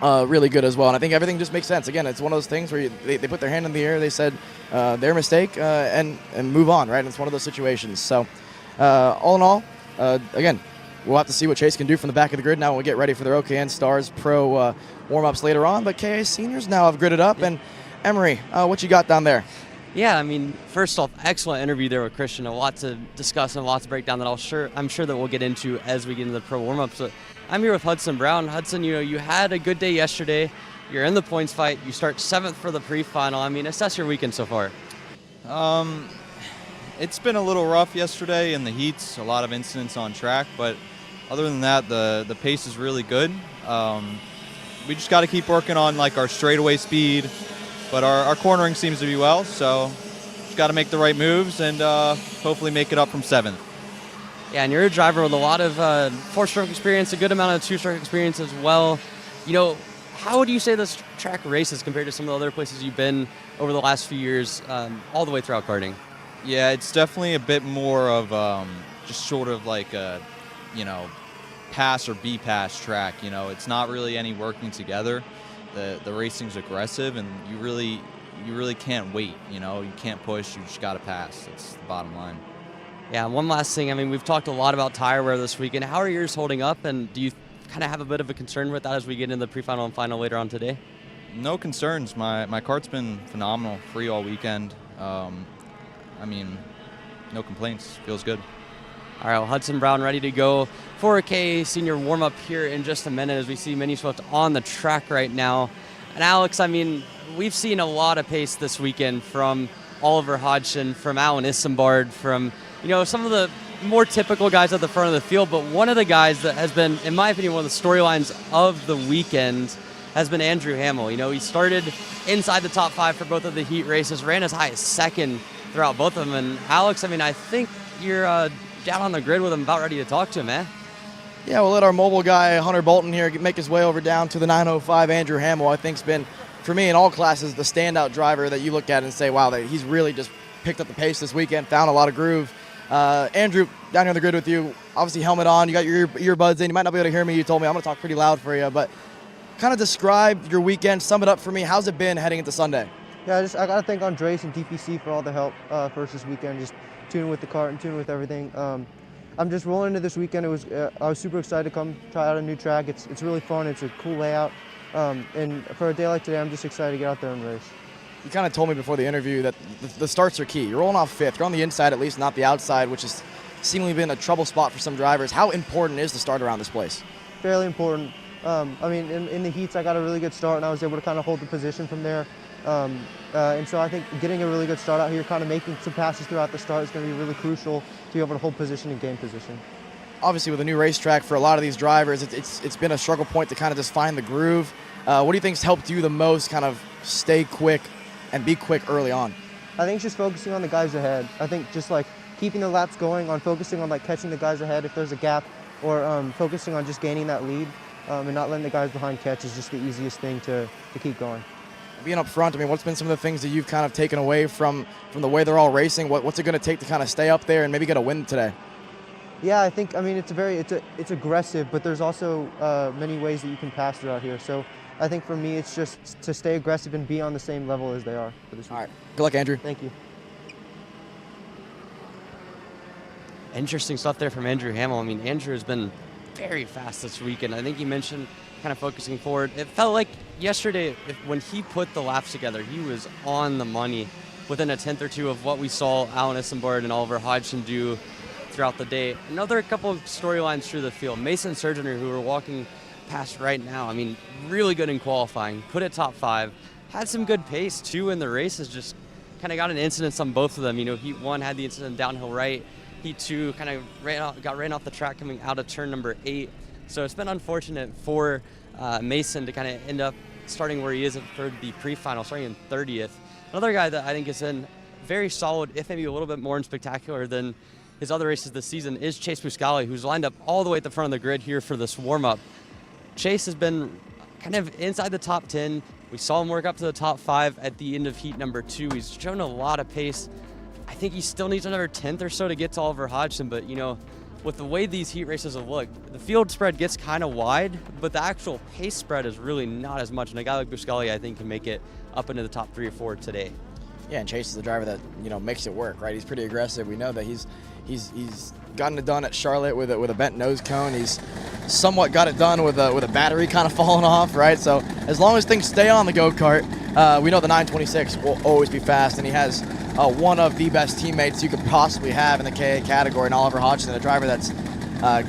really good as well. And I think everything just makes sense. Again, it's one of those things where they put their hand in the air, they said their mistake, and move on, right? And it's one of those situations. So all in all, again, we'll have to see what Chase can do from the back of the grid now when we get ready for their OKN Stars Pro warm-ups later on. But KA seniors now have gridded up. And Emery, what you got down there? Yeah, I mean, first off, excellent interview there with Christian. A lot to discuss and a lot to break down that I'm sure that we'll get into as we get into the pro warm-ups. So I'm here with Hudson Brown. Hudson, you had a good day yesterday. You're in the points fight. You start 7th for the pre-final. I mean, assess your weekend so far. It's been a little rough yesterday in the heats, a lot of incidents on track, but other than that, the pace is really good. We just got to keep working on like our straightaway speed, but our cornering seems to be well, so just got to make the right moves and hopefully make it up from 7th. Yeah, and you're a driver with a lot of 4-stroke experience, a good amount of 2-stroke experience as well. How would you say this track races compared to some of the other places you've been over the last few years, all the way throughout karting? Yeah, it's definitely a bit more of just sort of like a, pass or be pass track. It's not really any working together. The racing's aggressive, and you really can't wait. You can't push. You just got to pass. That's the bottom line. Yeah, one last thing. I mean, we've talked a lot about tire wear this weekend. How are yours holding up, and do you kind of have a bit of a concern with that as we get into the pre-final and final later on today? No concerns. My kart's been phenomenal, free all weekend. No complaints. Feels good. All right, well, Hudson Brown ready to go for a KA senior warm-up here in just a minute as we see Mini Swift on the track right now. And Alex, we've seen a lot of pace this weekend from Oliver Hodgson, from Alan Isambard, from some of the more typical guys at the front of the field, but one of the guys that has been, in my opinion, one of the storylines of the weekend has been Andrew Hamill. He started inside the top 5 for both of the heat races, ran as high as 2nd throughout both of them. And Alex, I think you're down on the grid with him, about ready to talk to him, eh? Yeah, we'll let our mobile guy, Hunter Bolton here, make his way over down to the 905. Andrew Hamill, I think, has been, for me in all classes, the standout driver that you look at and say, wow, he's really just picked up the pace this weekend, found a lot of groove. Andrew, down here on the grid with you, obviously helmet on, you got your earbuds in, you might not be able to hear me, you told me, I'm going to talk pretty loud for you, but kind of describe your weekend, sum it up for me. How's it been heading into Sunday? Yeah, I got to thank Andres and DPC for all the help for us this weekend, just tuning with the kart and tuning with everything. I'm just rolling into this weekend. I was super excited to come try out a new track. It's really fun. It's a cool layout. And for a day like today, I'm just excited to get out there and race. You kind of told me before the interview that the starts are key. You're rolling off 5th. You're on the inside at least, not the outside, which has seemingly been a trouble spot for some drivers. How important is the start around this place? Fairly important. In the heats, I got a really good start, and I was able to kind of hold the position from there. And so I think getting a really good start out here, kind of making some passes throughout the start is going to be really crucial to be able to hold position and gain position. Obviously, with a new racetrack for a lot of these drivers, it's been a struggle point to kind of just find the groove. What do you think's helped you the most kind of stay quick and be quick early on? I think it's just focusing on the guys ahead. I think just like keeping the laps going, on focusing on like catching the guys ahead if there's a gap, or focusing on just gaining that lead and not letting the guys behind catch is just the easiest thing to keep going. Being up front, I mean, what's been some of the things that you've kind of taken away from the way they're all racing? What's it going to take to kind of stay up there and maybe get a win today? Yeah, I think, I mean, it's aggressive, but there's also many ways that you can pass throughout here. So I think for me, it's just to stay aggressive and be on the same level as they are for this week. All right. Good luck, Andrew. Thank you. Interesting stuff there from Andrew Hamill. I mean, Andrew has been very fast this weekend. I think you mentioned kind of focusing forward. It felt like yesterday, when he put the laps together, he was on the money within a tenth or two of what we saw Alan Isambard and Oliver Hodgson do throughout the day. Another couple of storylines through the field. Mason Surgener, who we're walking past right now, I mean, really good in qualifying, put it top 5, had some good pace too in the races, just kind of got an incident on both of them. You know, Heat 1 had the incident downhill right, Heat 2 kind of got ran off the track coming out of turn number 8. So it's been unfortunate for Mason to kind of end up starting where he is for the pre-final, starting in 30th. Another guy that I think is in very solid, if maybe a little bit more spectacular than his other races this season, is Chase Buscali, who's lined up all the way at the front of the grid here for this warm-up. Chase has been kind of inside the top 10. We saw him work up to the top 5 at the end of heat number 2. He's shown a lot of pace. I think he still needs another 10th or so to get to Oliver Hodgson, but you know, with the way these heat races have looked, the field spread gets kind of wide, but the actual pace spread is really not as much. And a guy like Buscali, I think, can make it up into the top 3 or 4 today. Yeah, and Chase is the driver that, you know, makes it work, right? He's pretty aggressive. We know that he's gotten it done at Charlotte with a bent nose cone. He's somewhat got it done with a battery kind of falling off, right? So as long as things stay on the go-kart, we know the 926 will always be fast, and he has one of the best teammates you could possibly have in the KA category, and Oliver Hodgson, a driver that's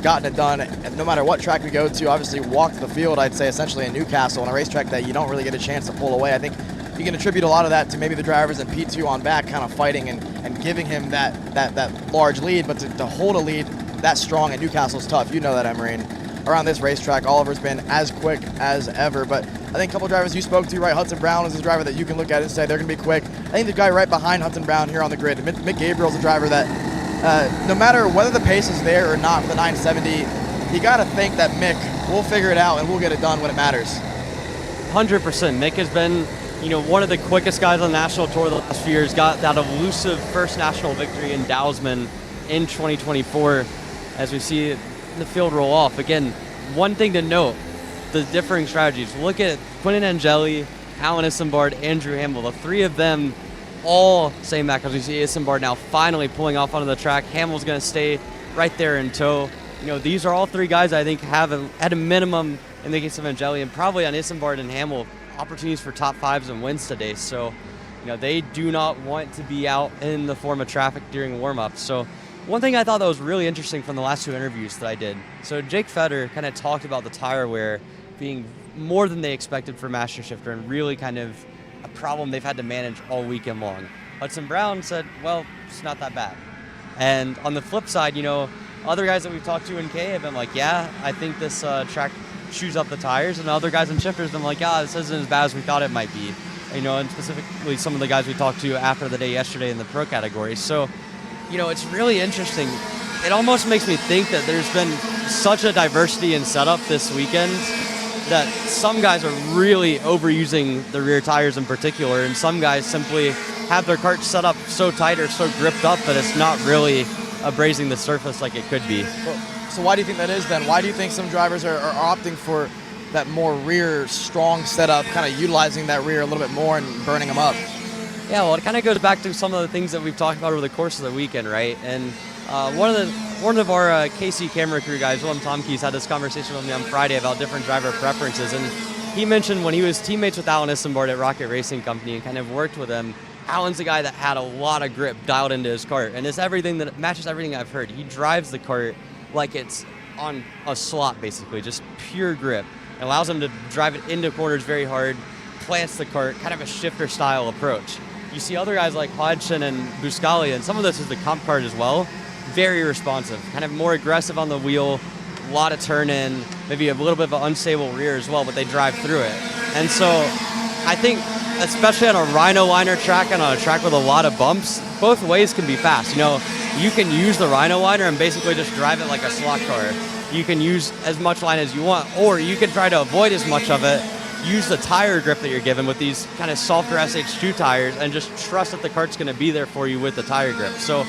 gotten it done no matter what track we go to. Obviously walked the field, I'd say, essentially in Newcastle, on a racetrack that you don't really get a chance to pull away. I think you can attribute a lot of that to maybe the drivers in P2 on back kind of fighting and giving him that large lead, but to hold a lead that strong at Newcastle is tough. You know that, Emery. Around this racetrack, Oliver's been as quick as ever, but I think a couple drivers you spoke to, right, Hudson Brown is a driver that you can look at and say they're going to be quick. I think the guy right behind Hudson Brown here on the grid, Mick Gabriel's a driver that no matter whether the pace is there or not for the 970, you got to think that Mick will figure it out and we'll get it done when it matters. 100%. Mick has been, you know, one of the quickest guys on the national tour the last few years. Got that elusive first national victory in Dowsman in 2024 as we see the field roll off. Again, one thing to note, the differing strategies. Look at Quinton Angeli, Alan Isambard, Andrew Hamill. The 3 of them all saying that, because we see Isambard now finally pulling off onto the track. Hamill's going to stay right there in tow. You know, these are all 3 guys I think have, at a minimum, in the case of Angeli, and probably on Isambard and Hamill, opportunities for top 5s and wins today. So, you know, they do not want to be out in the form of traffic during warm-up. So one thing I thought that was really interesting from the last 2 interviews that I did. So Jake Fetter kind of talked about the tire wear being more than they expected for Master Shifter and really kind of a problem they've had to manage all weekend long. Hudson Brown said, well, it's not that bad. And on the flip side, you know, other guys that we've talked to in K have been like, yeah, I think this track chews up the tires, and other guys in shifters have been like, yeah, this isn't as bad as we thought it might be. You know, and specifically some of the guys we talked to after the day yesterday in the pro category. So, you know, it's really interesting. It almost makes me think that there's been such a diversity in setup this weekend that some guys are really overusing the rear tires in particular, and some guys simply have their kart set up so tight or so gripped up that it's not really abrasing the surface like it could be. So why do you think that is then? Why do you think some drivers are opting for that more rear strong setup, kind of utilizing that rear a little bit more and burning them up? Yeah, well, it kind of goes back to some of the things that we've talked about over the course of the weekend, right? And one of our KC camera crew guys, Willem Tomkees, had this conversation with me on Friday about different driver preferences, and he mentioned when he was teammates with Alan Isambard at Rocket Racing Company and kind of worked with him, Alan's a guy that had a lot of grip dialed into his kart, and it's everything that matches everything I've heard. He drives the kart like it's on a slot, basically, just pure grip. It allows him to drive it into corners very hard, plants the kart, kind of a shifter style approach. You see other guys like Hodgson and Buscali, and some of this is the comp kart as well, very responsive, kind of more aggressive on the wheel, a lot of turn in, maybe a little bit of an unstable rear as well, but they drive through it. And so I think, especially on a Rhino liner track and on a track with a lot of bumps, both ways can be fast. You know, you can use the Rhino liner and basically just drive it like a slot car. You can use as much line as you want, or you can try to avoid as much of it, use the tire grip that you're given with these kind of softer SH2 tires, and just trust that the kart's going to be there for you with the tire grip. So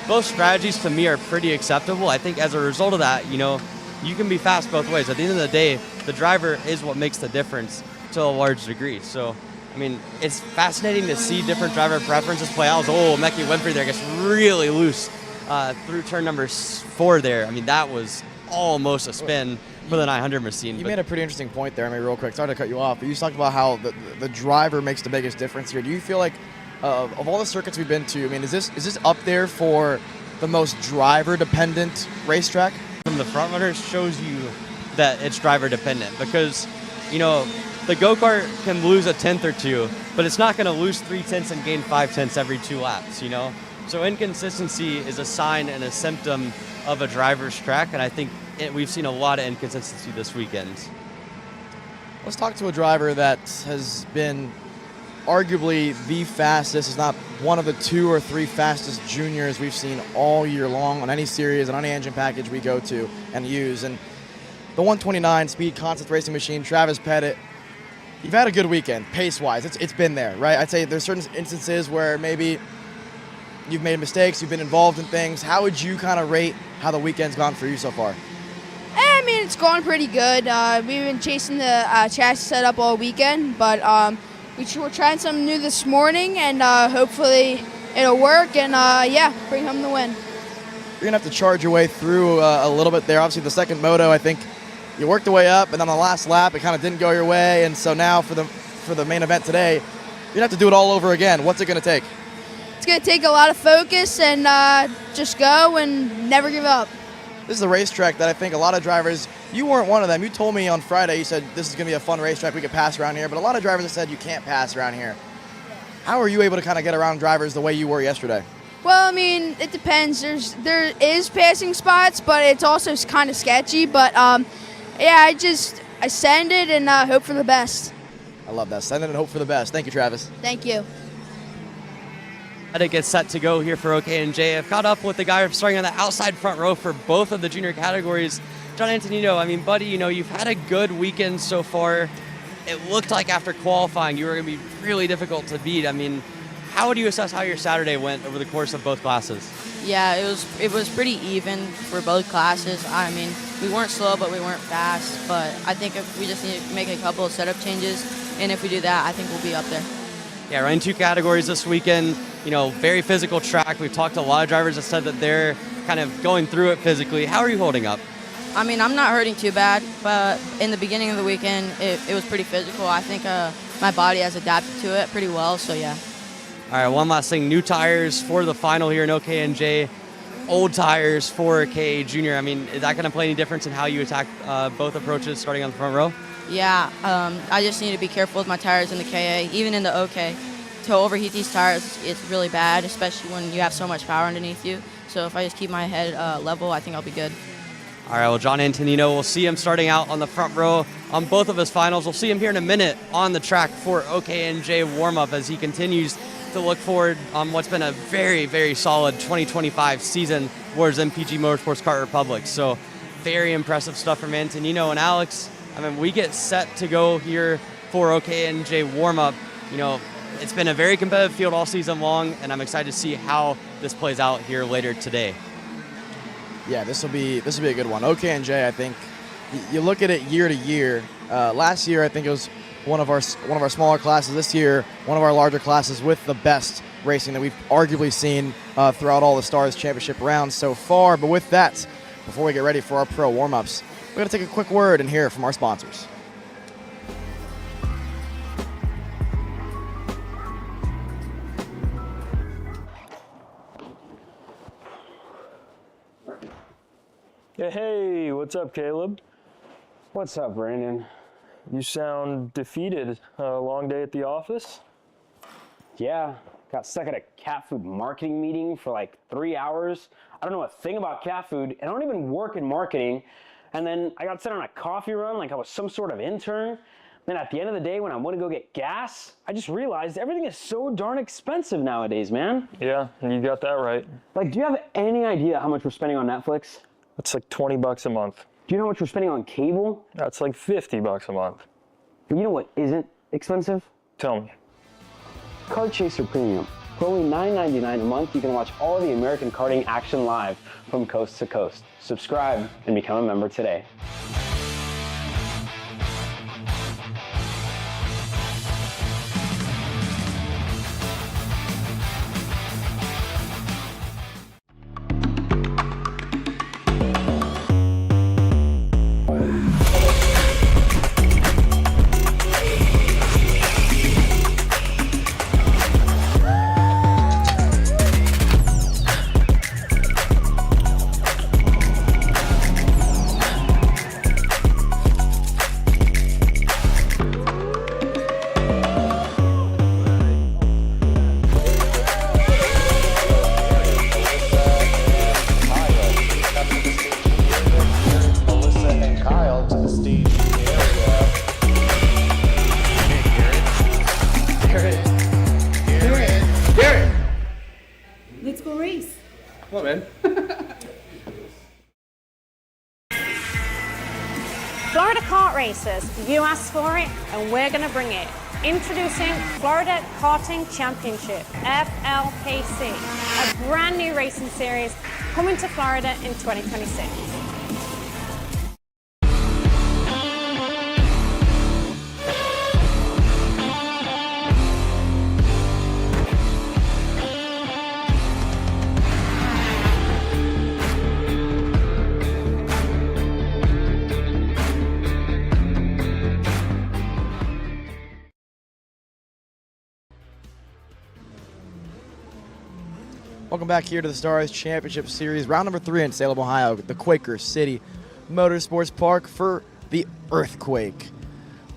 both strategies to me are pretty acceptable. I think as a result of that, you know, you can be fast both ways. At the end of the day, the driver is what makes the difference to a large degree. So, I mean, it's fascinating to see different driver preferences play out. Oh, Mekhi Winfrey there gets really loose through turn number 4 there. I mean, that was almost a spin for the 900 machine. You made a pretty interesting point there. I mean, real quick, sorry to cut you off, but you talked about how the driver makes the biggest difference here. Do you feel like of all the circuits we've been to, I mean, is this up there for the most driver-dependent racetrack? From the front runners shows you that it's driver dependent, because, you know, the go-kart can lose a tenth or two, but it's not going to lose 3 tenths and gain 5 tenths every 2 laps, you know? So inconsistency is a sign and a symptom of a driver's track, and I think we've seen a lot of inconsistency this weekend. Let's talk to a driver that has been arguably the fastest, is not one of the 2 or 3 fastest juniors we've seen all year long on any series and on any engine package we go to and use. And the 129 speed concept racing machine, Travis Pettit, you've had a good weekend, pace-wise. It's been there, right? I'd say there's certain instances where maybe you've made mistakes, you've been involved in things. How would you kind of rate how the weekend's gone for you so far? I mean, it's gone pretty good. We've been chasing the chassis setup all weekend, but we're trying something new this morning, and hopefully it'll work, and yeah, bring home the win. You're going to have to charge your way through a little bit there. Obviously, the second moto, I think you worked the way up, and on the last lap, it kind of didn't go your way, and so now for the main event today, you're going to have to do it all over again. What's it going to take? It's going to take a lot of focus and just go and never give up. This is a racetrack that I think a lot of drivers, you weren't one of them. You told me on Friday, you said this is going to be a fun racetrack, we could pass around here, but a lot of drivers have said you can't pass around here. How are you able to kind of get around drivers the way you were yesterday? Well, I mean, it depends. There is passing spots, but it's also kind of sketchy. But yeah, I send it and hope for the best. I love that. Send it and hope for the best. Thank you, Travis. Thank you. It gets set to go here for OKN-J. I've caught up with the guy starting on the outside front row for both of the junior categories. John Antonino, I mean, buddy, you know, you've had a good weekend so far. It looked like after qualifying you were going to be really difficult to beat. I mean, how would you assess how your Saturday went over the course of both classes? Yeah, it was pretty even for both classes. I mean, we weren't slow, but we weren't fast. But I think if we just need to make a couple of setup changes, and if we do that, I think we'll be up there. Yeah, running 2 categories this weekend. You know, very physical track. We've talked to a lot of drivers that said that they're kind of going through it physically. How are you holding up? I mean, I'm not hurting too bad, but in the beginning of the weekend, it was pretty physical. I think my body has adapted to it pretty well, so yeah. All right, one last thing. New tires for the final here in OKN-J. Old tires for KA Junior. I mean, is that going to play any difference in how you attack both approaches starting on the front row? Yeah, I just need to be careful with my tires in the KA, even in the OK. To overheat these tires, it's really bad, especially when you have so much power underneath you. So if I just keep my head level, I think I'll be good. All right, well, John Antonino, we'll see him starting out on the front row on both of his finals. We'll see him here in a minute on the track for OKN-J Warm-Up as he continues to look forward on what's been a very, very solid 2025 season for his MPG Motorsports Kart Republic. So very impressive stuff from Antonino. And Alex, I mean, we get set to go here for OKN-J Warm-Up. You know, it's been a very competitive field all season long, and I'm excited to see how this plays out here later today. Yeah, this will be a good one. OKN-J, I think, you look at it year to year. Last year, I think it was one of our smaller classes. This year, one of our larger classes with the best racing that we've arguably seen throughout all the Stars Championship rounds so far. But with that, before we get ready for our pro warm-ups, we're going to take a quick word and hear from our sponsors. Hey, what's up, Caleb? What's up, Brandon? You sound defeated. A long day at the office? Yeah, got stuck at a cat food marketing meeting for like 3 hours. I don't know a thing about cat food, and I don't even work in marketing. And then I got sent on a coffee run like I was some sort of intern. Man, at the end of the day, when I want to go get gas, I just realized everything is so darn expensive nowadays, man. Yeah, you got that right. Like, do you have any idea how much we're spending on Netflix? That's like $20 a month. Do you know how much we're spending on cable? That's like $50 a month. But you know what isn't expensive? Tell me. Kart Chaser Premium. For only $9.99 a month, you can watch all of the American karting action live from coast to coast. Subscribe and become a member today. Let's go race. Come on, man. Florida Kart Racers, you asked for it and we're going to bring it. Introducing Florida Karting Championship, FLKC, a brand new racing series coming to Florida in 2026. Welcome back here to the Stars Championship Series, round number 3 in Salem, Ohio, the Quaker City Motorsports Park for the Earthquake.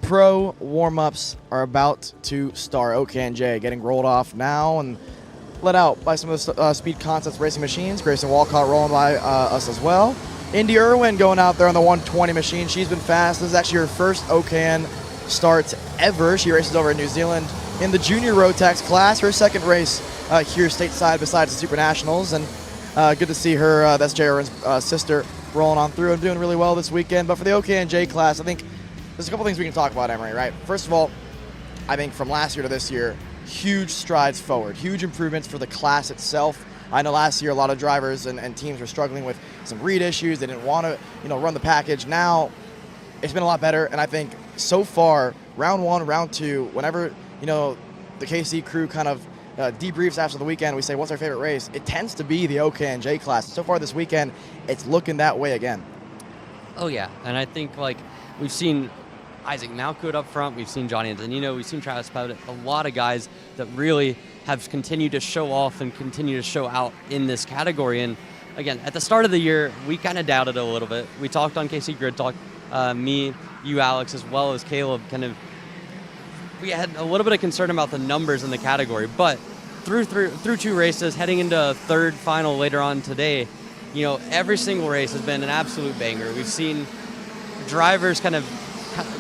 Pro warm-ups are about to start. OKN-J getting rolled off now and let out by some of the Speed Concepts racing machines. Grayson Walcott rolling by us as well. Indy Irwin going out there on the 120 machine. She's been fast. This is actually her first OKN starts ever. She races over in New Zealand in the junior Rotax class. Her second race here stateside besides the Super Nationals, and good to see her. That's Jay Irwin's sister rolling on through and doing really well this weekend. But for the OKN-J class, I think there's a couple things we can talk about, Emery, right? First of all, I think from last year to this year, huge strides forward, huge improvements for the class itself. I know last year a lot of drivers and teams were struggling with some read issues. They didn't want to, run the package. Now it's been a lot better, and I think so far, round 1, round 2, whenever the KC crew kind of debriefs after the weekend, we say, what's our favorite race? It tends to be the OKN-J class. So far this weekend, it's looking that way again. Oh, yeah. And I think, we've seen Isaac Malkood up front. We've seen Johnny Antonino. We've seen Travis Powell. A lot of guys that really have continued to show off and continue to show out in this category. And, again, at the start of the year, we kind of doubted a little bit. We talked on KC Grid Talk, me, you, Alex, as well as Caleb, we had a little bit of concern about the numbers in the category, but through 2 races, heading into a third final later on today, every single race has been an absolute banger. We've seen drivers kind of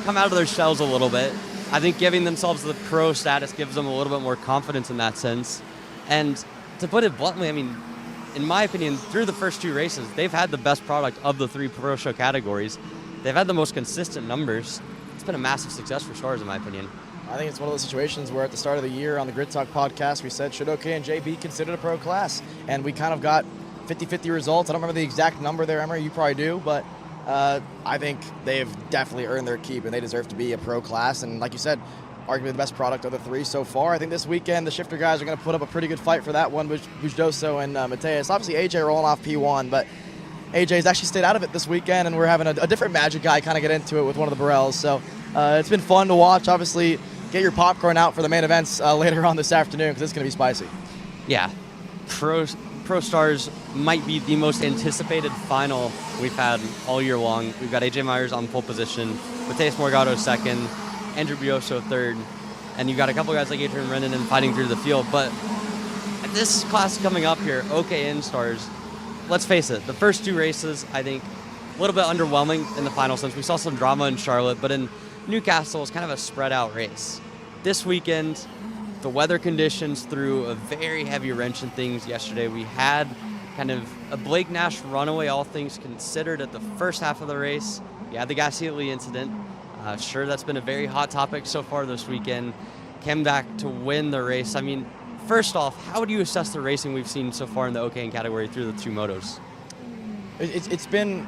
come out of their shells a little bit. I think giving themselves the pro status gives them a little bit more confidence in that sense. And to put it bluntly, in my opinion, through the first 2 races, they've had the best product of the 3 pro show categories. They've had the most consistent numbers. It's been a massive success for Stars, in my opinion. I think it's one of those situations where at the start of the year on the Grid Talk podcast, we said, should OKN-J be considered a pro class? And we kind of got 50-50 results. I don't remember the exact number there, Emery. You probably do. But I think they've definitely earned their keep, and they deserve to be a pro class. And like you said, arguably the best product of the 3 so far. I think this weekend the shifter guys are going to put up a pretty good fight for that one, Bujdoso and Mateus. Obviously, AJ rolling off P1, but AJ's actually stayed out of it this weekend, and we're having a different Magic guy kind of get into it with one of the Borels. So it's been fun to watch. Obviously, get your popcorn out for the main events later on this afternoon because it's going to be spicy. Yeah. Pro Stars might be the most anticipated final we've had all year long. We've got AJ Myers on pole position, Mateus Morgado second, Andrew Bioso third, and you've got a couple guys like Adrian Rennan fighting through the field. But this class coming up here, OKN Stars, let's face it, the first 2 races, I think, a little bit underwhelming in the final sense. We saw some drama in Charlotte, but in Newcastle is kind of a spread out race. This weekend, the weather conditions threw a very heavy wrench in things yesterday. We had kind of a Blake Nash runaway, all things considered, at the first half of the race. You had the Gasly incident. Sure, that's been a very hot topic so far this weekend. Came back to win the race. I mean, first off, how would you assess the racing we've seen so far in the OKN category through the two motos? It's been,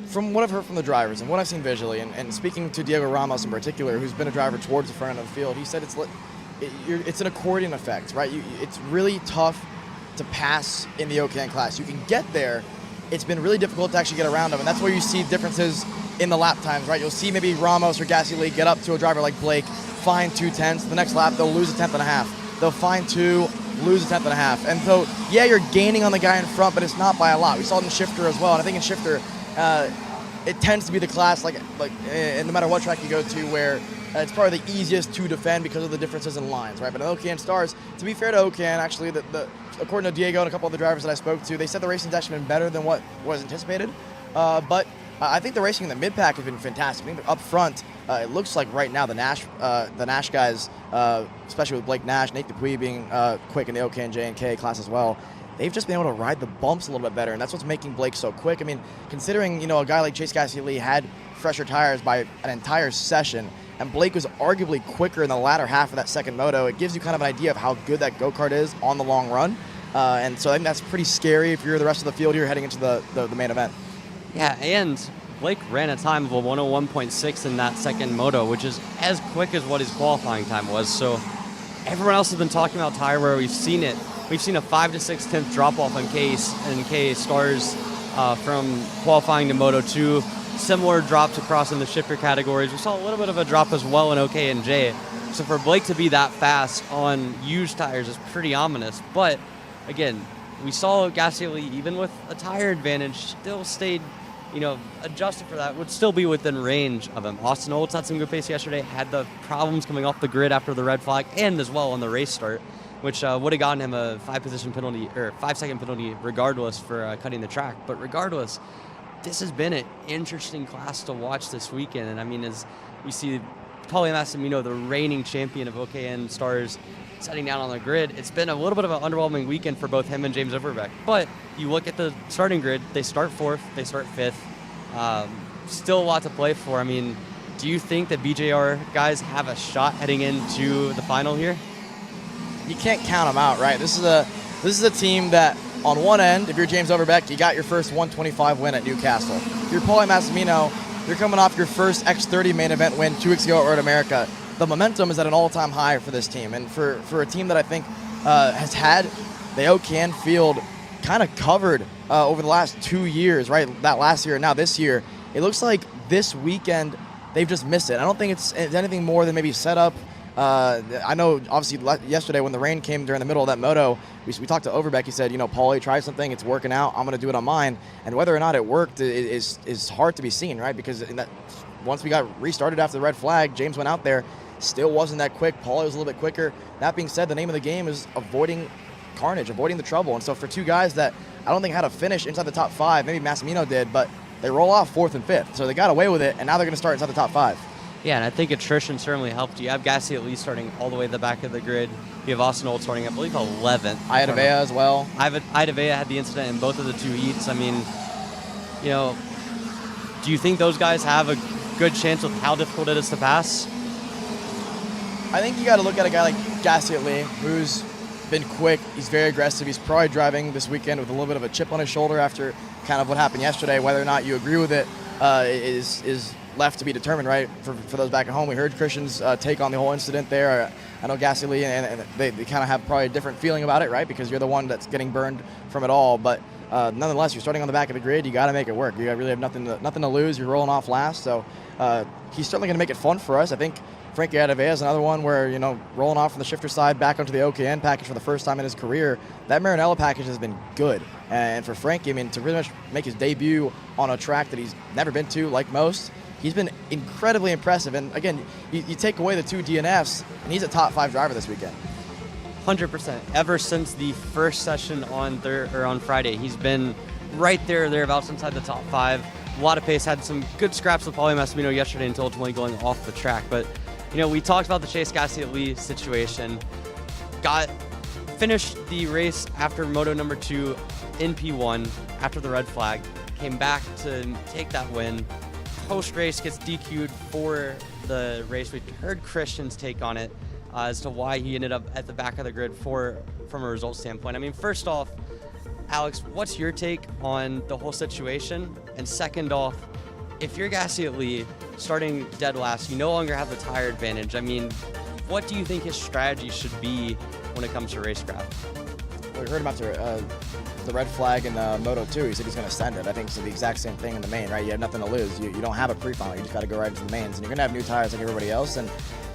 from what I've heard from the drivers and what I've seen visually, and speaking to Diego Ramos in particular, who's been a driver towards the front end of the field, he said it's an accordion effect, right? It's really tough to pass in the OKN class. You can get there. It's been really difficult to actually get around them, and that's where you see differences in the lap times, right? You'll see maybe Ramos or Gasly get up to a driver like Blake, find 2/10. The next lap, they'll lose a 1/10 and a half. They'll find 2, lose a 1/10 and a half. And so, yeah, you're gaining on the guy in front, but it's not by a lot. We saw it in Shifter as well, and I think in Shifter, it tends to be the class, like no matter what track you go to, where it's probably the easiest to defend because of the differences in lines, right? But in OKN Stars, to be fair to OKN, actually, according to Diego and a couple of the drivers that I spoke to, they said the racing's actually been better than what was anticipated. But I think the racing in the mid-pack has been fantastic. I think up front, it looks like right now the Nash guys, especially with Blake Nash, Nate Dupuis being quick in the OKN-J and K class as well, they've just been able to ride the bumps a little bit better, and that's what's making Blake so quick. I mean, considering, a guy like Chase Gasly had fresher tires by an entire session, and Blake was arguably quicker in the latter half of that second moto, it gives you kind of an idea of how good that go-kart is on the long run. And so I think that's pretty scary if you're the rest of the field here heading into the main event. Yeah, and Blake ran a time of a 101.6 in that second moto, which is as quick as what his qualifying time was. So everyone else has been talking about tire wear. We've seen it. We've seen a 5 to 6/10 drop off in K Stars from qualifying to Moto 2. Similar drops across in the shifter categories. We saw a little bit of a drop as well in OKN-J. So for Blake to be that fast on used tires is pretty ominous. But again, we saw Gasly, even with a tire advantage, still stayed, adjusted for that, would still be within range of him. Austin Olds had some good pace yesterday, had the problems coming off the grid after the red flag and as well on the race start, which would have gotten him a 5-second penalty regardless for cutting the track. But regardless, this has been an interesting class to watch this weekend. And I mean, as we see Paulie Massimino, the reigning champion of OKN Stars, setting down on the grid, it's been a little bit of an underwhelming weekend for both him and James Overbeck. But you look at the starting grid, they start 4th, they start 5th. Still a lot to play for. I mean, do you think that BJR guys have a shot heading into the final here? You can't count them out, right? This is a team that, on one end, if you're James Overbeck, you got your first 125 win at Newcastle. If you're Paulie Massimino, you're coming off your first X30 main event win 2 weeks ago at Road America. The momentum is at an all-time high for this team, and for a team that I think has had the OKN field kind of covered over the last 2 years, right? That last year and now this year, it looks like this weekend they've just missed it. I don't think it's anything more than maybe setup. I know, obviously, yesterday when the rain came during the middle of that moto, we talked to Overbeck. He said, Paulie, try something. It's working out. I'm going to do it on mine. And whether or not it worked is hard to be seen, right? Because once we got restarted after the red flag, James went out there, still wasn't that quick. Paulie was a little bit quicker. That being said, the name of the game is avoiding carnage, avoiding the trouble. And so for two guys that I don't think had a finish inside the top 5, maybe Massimino did, but they roll off 4th and 5th. So they got away with it, and now they're going to start inside the top 5. Yeah, and I think attrition certainly helped. You have Gasly at least starting all the way at the back of the grid. You have Austin Olds starting, I believe, 11th. Ida Vea as well. Ida Vea had the incident in both of the 2 heats. I mean, do you think those guys have a good chance with how difficult it is to pass? I think you got to look at a guy like Gasly, who's been quick. He's very aggressive. He's probably driving this weekend with a little bit of a chip on his shoulder after kind of what happened yesterday. Whether or not you agree with it is left to be determined, right? For those back at home, we heard Christian's take on the whole incident there. I know Gasly and they kind of have probably a different feeling about it, right? Because you're the one that's getting burned from it all. But nonetheless, you're starting on the back of the grid. You got to make it work. You really have nothing to lose. You're rolling off last, so he's certainly going to make it fun for us. I think Frankie Ida Vea is another one where, rolling off from the shifter side back onto the OKN package for the first time in his career. That Maranello package has been good. And for Frankie, I mean, to really much make his debut on a track that he's never been to, like most, he's been incredibly impressive. And again, you take away the 2 DNFs, and he's a top 5 driver this weekend. 100%. Ever since the first session on Friday, he's been right thereabouts inside the top 5. a lot of pace, had some good scraps with Paulie Massimino yesterday until ultimately going off the track. But, we talked about the Chase Gasly situation. Finished the race after moto number 2 in P1 after the red flag, came back to take that win. Post-race gets DQ'd for the race. We heard Christian's take on it as to why he ended up at the back of the grid from a result standpoint. I mean, first off, Alex, what's your take on the whole situation? And second off, if you're Gasly starting dead last, you no longer have the tire advantage. I mean, what do you think his strategy should be when it comes to racecraft? We heard about the red flag in Moto 2. He said he's going to send it. I think it's the exact same thing in the main, right? You have nothing to lose. You don't have a pre-final. You just got to go right into the mains. And you're going to have new tires like everybody else. And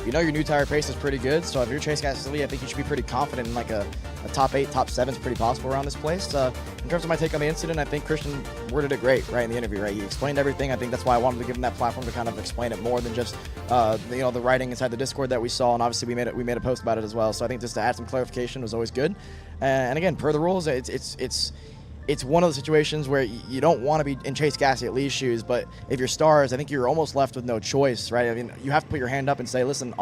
your new tire pace is pretty good. So if you're Chase Gasly, I think you should be pretty confident in like a top 8, top 7 is pretty possible around this place. In terms of my take on the incident, I think Christian worded it great, right, in the interview, right? He explained everything. I think that's why I wanted to give him that platform to kind of explain it more than just, the writing inside the Discord that we saw. And obviously we made a post about it as well. So I think just to add some clarification was always good. And again, per the rules, it's one of the situations where you don't want to be in Chase Gasly's shoes, but if you're Stars, I think you're almost left with no choice, right? I mean, you have to put your hand up and say, listen,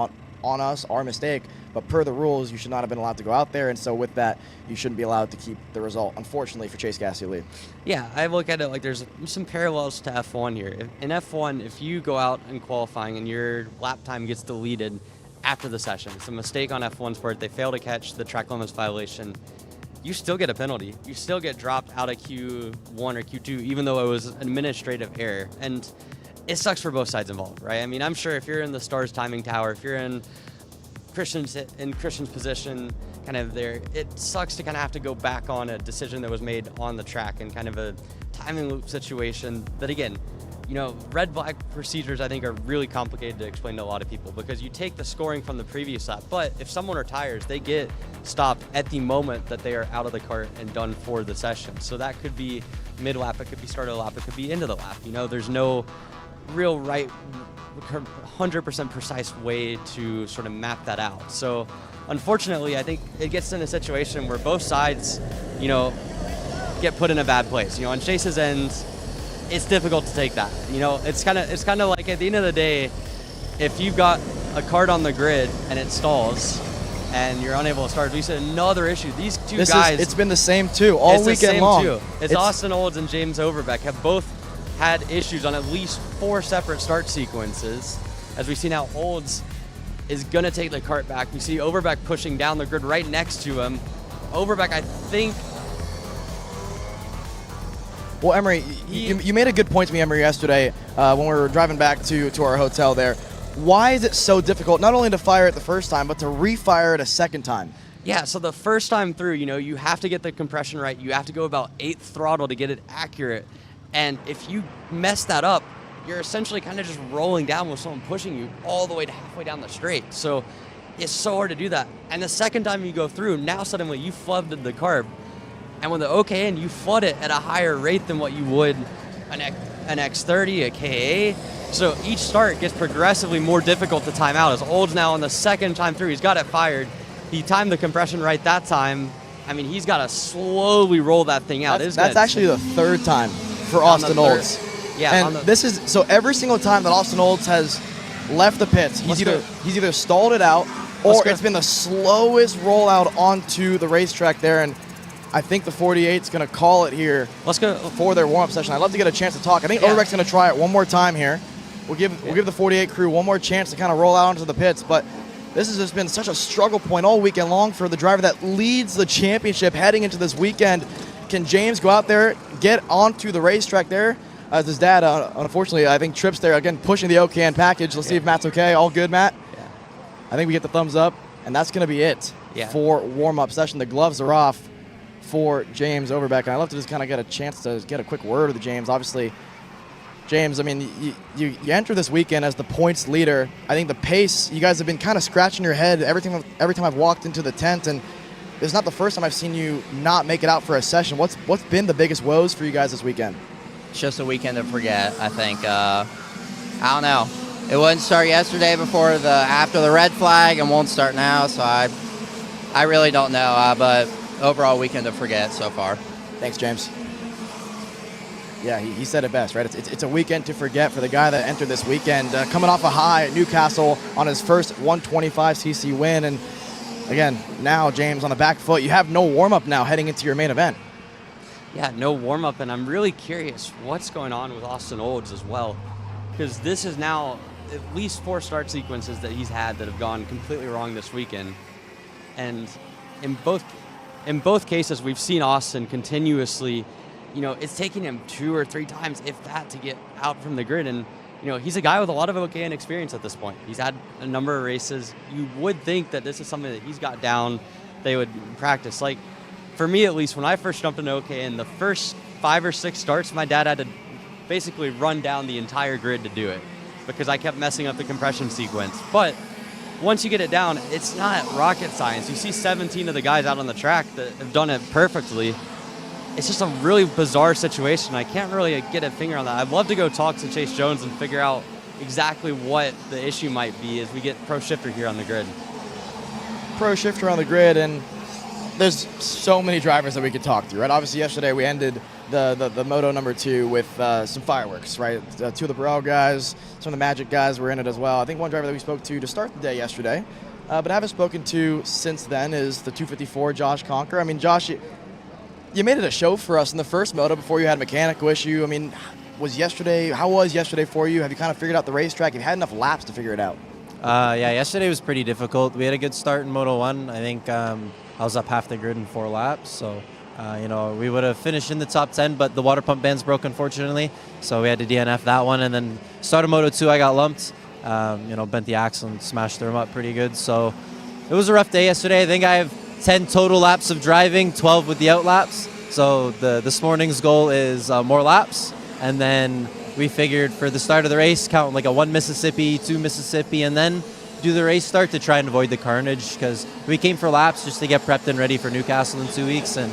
on us, our mistake, but per the rules, you should not have been allowed to go out there, and so with that, you shouldn't be allowed to keep the result, unfortunately, for Chase Gasly. Yeah, I look at it like there's some parallels to F1 here. In F1, if you go out in qualifying and your lap time gets deleted after the session, it's a mistake on F1's part, they fail to catch the track limits violation, you still get a penalty. You still get dropped out of Q1 or Q2, even though it was an administrative error. And it sucks for both sides involved, right? I mean, I'm sure if you're in the Stars timing tower, if you're in Christian's position, kind of there, it sucks to kind of have to go back on a decision that was made on the track and kind of a timing loop situation that, again, red flag procedures, I think, are really complicated to explain to a lot of people because you take the scoring from the previous lap, but if someone retires, they get stopped at the moment that they are out of the kart and done for the session. So that could be mid-lap, it could be start of the lap, it could be end of the lap. There's no real right 100% precise way to sort of map that out. So unfortunately, I think it gets in a situation where both sides, get put in a bad place. On Chase's end, it's difficult to take that. It's kind of like at the end of the day, if you've got a kart on the grid and it stalls and you're unable to start, we said another issue. These two guys, it's been the same too all weekend long. It's Austin Olds and James Overbeck have both had issues on at least 4 separate start sequences. As we see now, Olds is going to take the kart back. We see Overbeck pushing down the grid right next to him. Overbeck, I think... Well, Emery, you made a good point to me, Emery, yesterday when we were driving back to our hotel there. Why is it so difficult not only to fire it the first time, but to refire it a second time? Yeah, so the first time through, you have to get the compression right. You have to go about 8th throttle to get it accurate. And if you mess that up, you're essentially kind of just rolling down with someone pushing you all the way to halfway down the straight. So it's so hard to do that. And the second time you go through, now suddenly you flooded the carb. And with the OKN, you flood it at a higher rate than what you would an X30, a KA. So each start gets progressively more difficult to time out. As Olds now on the second time through, he's got it fired. He timed the compression right that time. I mean, he's got to slowly roll that thing out. That's actually the third time for Austin Olds. Yeah, and this is so every single time that Austin Olds has left the pits, he's either stalled it out or it's been the slowest rollout onto the racetrack there. And I think the 48's going to call it here. Let's go for their warm-up session. I'd love to get a chance to talk. I think Overbeck's going to try it one more time here. We'll give the 48 crew one more chance to kind of roll out onto the pits, but this has just been such a struggle point all weekend long for the driver that leads the championship heading into this weekend. Can James go out there, get onto the racetrack there? As his dad, unfortunately, I think trips there, again, pushing the OKN package. Let's see if Matt's okay. All good, Matt? Yeah. I think we get the thumbs up, and that's going to be it for warm-up session. The gloves are off for James Overbeck. And I'd love to just kind of get a chance to get a quick word with James. Obviously, James, I mean, you enter this weekend as the points leader. I think the pace, you guys have been kind of scratching your head every time I've walked into the tent, and it's not the first time I've seen you not make it out for a session. What's been the biggest woes for you guys this weekend? It's just a weekend to forget, I think. I don't know. It wouldn't start yesterday after the red flag and won't start now, so I really don't know, but overall weekend to forget so far. Thanks, James. Yeah, he said it best, right? It's a weekend to forget for the guy that entered this weekend, coming off a high at Newcastle on his first 125cc win. And again, now, James, on the back foot, you have no warm-up now heading into your main event. Yeah, no warm-up, and I'm really curious what's going on with Austin Olds as well, because this is now at least 4 start sequences that he's had that have gone completely wrong this weekend. And in both cases, we've seen Austin continuously, it's taking him 2 or 3 times, if that, to get out from the grid. And, he's a guy with a lot of OKN experience at this point. He's had a number of races. You would think that this is something that he's got down, they would practice. Like, for me, at least, when I first jumped into OKN, the first 5 or 6 starts, my dad had to basically run down the entire grid to do it because I kept messing up the compression sequence. But once you get it down, it's not rocket science. You see 17 of the guys out on the track that have done it perfectly. It's just a really bizarre situation. I can't really get a finger on that. I'd love to go talk to Chase Jones and figure out exactly what the issue might be as we get Pro Shifter here on the grid. Pro Shifter on the grid, and there's so many drivers that we could talk to, right? Obviously, yesterday we ended the Moto number 2 with some fireworks, right? 2 of the Burrell guys, some of the Magic guys were in it as well. I think one driver that we spoke to start the day yesterday, but haven't spoken to since then is the 254 Josh Conker. I mean, Josh, you made it a show for us in the first Moto before you had a mechanical issue. I mean, how was yesterday for you? Have you kind of figured out the racetrack? Have you had enough laps to figure it out? Yeah, yesterday was pretty difficult. We had a good start in Moto 1. I think I was up half the grid in 4 laps, so we would have finished in the top 10, but the water pump bands broke, unfortunately, so we had to DNF that one. And then started Moto 2, I got lumped, bent the axle and smashed the rim up pretty good. So it was a rough day yesterday. I think I have 10 total laps of driving, 12 with the out laps. So this morning's goal is more laps, and then we figured for the start of the race, count like a 1 Mississippi, 2 Mississippi, and then do the race start to try and avoid the carnage, because we came for laps just to get prepped and ready for Newcastle in 2 weeks, and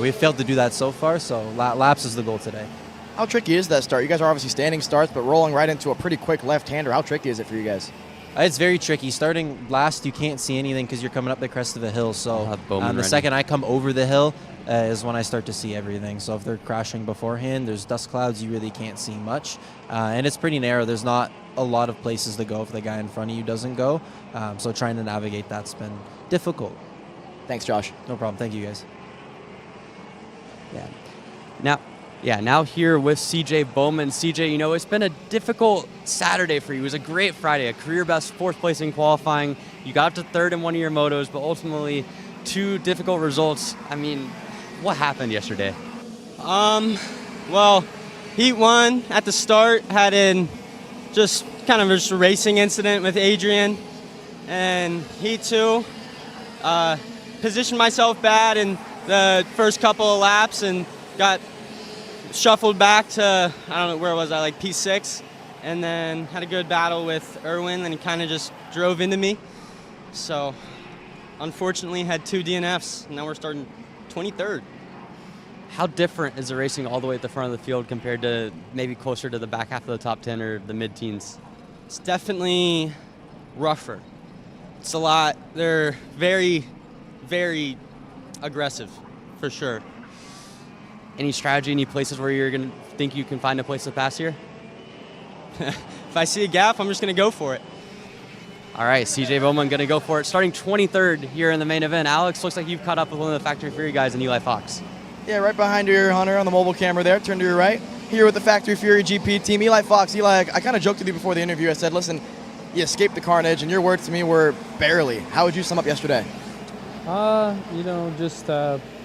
we've failed to do that so far, so laps is the goal today. How tricky is that start? You guys are obviously standing starts, but rolling right into a pretty quick left-hander. How tricky is it for you guys? It's very tricky. Starting last, you can't see anything because you're coming up the crest of a hill, so the second I come over the hill is when I start to see everything. So if they're crashing beforehand, there's dust clouds, you really can't see much, and it's pretty narrow. There's not a lot of places to go if the guy in front of you doesn't go, so trying to navigate that's been difficult. Thanks, Josh. No problem. Thank you, guys. Now here with CJ Bowman. CJ, it's been a difficult Saturday for you. It was a great Friday, a career best 4th place in qualifying. You got to 3rd in one of your motos, but ultimately 2 difficult results. I mean, what happened yesterday? Well, Heat 1 at the start had just a racing incident with Adrian, and Heat 2 positioned myself bad in the first couple of laps and got shuffled back to, I don't know, where was I, like P6, and then had a good battle with Irwin, and he kind of just drove into me. So unfortunately had 2 DNFs, and now we're starting 23rd. How different is the racing all the way at the front of the field compared to maybe closer to the back half of the top 10 or the mid-teens? It's definitely rougher. It's a lot. They're very, very aggressive, for sure. Any strategy, any places where you're going to think you can find a place to pass here? If I see a gap, I'm just going to go for it. All right, CJ Bowman going to go for it. Starting 23rd here in the main event. Alex, looks like you've caught up with one of the Factory Fury guys in Eli Fox. Yeah, right behind you, Hunter, on the mobile camera there. Turn to your right. Here with the Factory Fury GP team, Eli Fox. Eli, I kind of joked with you before the interview. I said, listen, you escaped the carnage, and your words to me were barely. How would you sum up yesterday? Just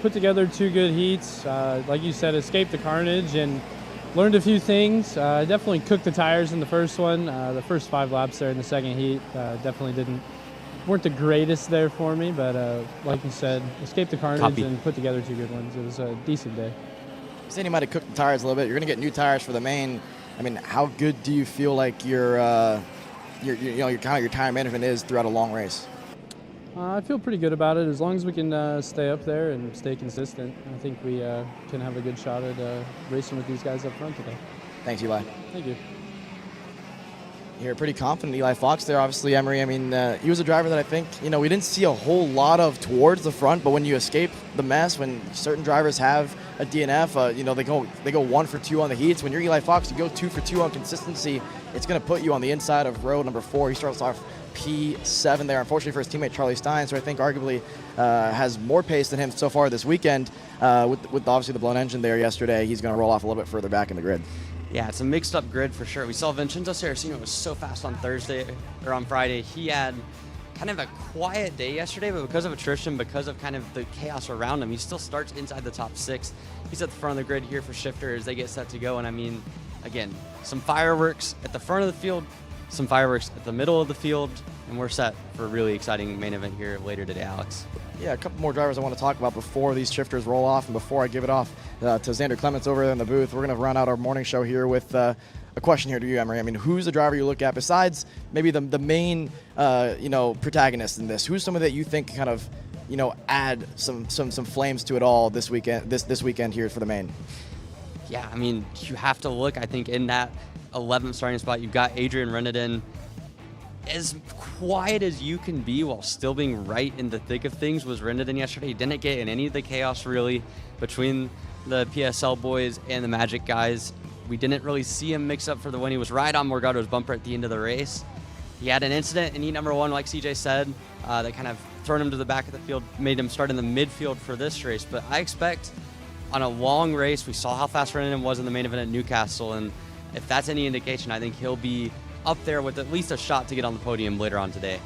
put together 2 good heats. Like you said, escaped the carnage and learned a few things. I definitely cooked the tires in the first one. The first 5 laps there in the second heat definitely weren't the greatest there for me, but like you said, escaped the carnage and put together 2 good ones. It was a decent day. You said you might have cooked the tires a little bit. You're going to get new tires for the main. I mean, how good do you feel like your tire management is throughout a long race? I feel pretty good about it. As long as we can stay up there and stay consistent, I think we can have a good shot at racing with these guys up front today. Thanks, Eli. Thank you. You're pretty confident Eli Fox there, obviously, Emery. I mean, he was a driver that I think, we didn't see a whole lot of towards the front, but when you escape the mess, when certain drivers have a DNF, they go 1 for 2 on the heats. When you're Eli Fox, you go 2 for 2 on consistency. It's going to put you on the inside of row number 4. He starts off P7 there, unfortunately for his teammate Charlie Stein, so I think arguably has more pace than him so far this weekend. With obviously the blown engine there yesterday, he's going to roll off a little bit further back in the grid. Yeah, it's a mixed-up grid for sure. We saw Vincenzo Saraceno was so fast on Friday. He had kind of a quiet day yesterday, but because of attrition, because of kind of the chaos around him, he still starts inside the top 6. He's at the front of the grid here for Shifter as they get set to go. And I mean, again, some fireworks at the front of the field, some fireworks at the middle of the field, and we're set for a really exciting main event here later today, Alex. Yeah, a couple more drivers I want to talk about before these shifters roll off, and before I give it off to Xander Clements over there in the booth. We're going to run out our morning show here with a question here to you, Emery. I mean, who's the driver you look at besides maybe the main protagonist in this? Who's someone that you think kind of add some flames to it all this weekend here for the main? Yeah, I mean, you have to look. I think in that 11th starting spot, you've got Adrian Renedin. As quiet as you can be while still being right in the thick of things was Renedin yesterday. He didn't get in any of the chaos really between the PSL boys and the Magic guys. We didn't really see him mix up for the win. He was right on Morgado's bumper at the end of the race. He had an incident in heat number 1, like CJ said, that kind of thrown him to the back of the field, made him start in the midfield for this race. But I expect on a long race, we saw how fast Renedin was in the main event at Newcastle, and if that's any indication, I think he'll be up there with at least a shot to get on the podium later on today.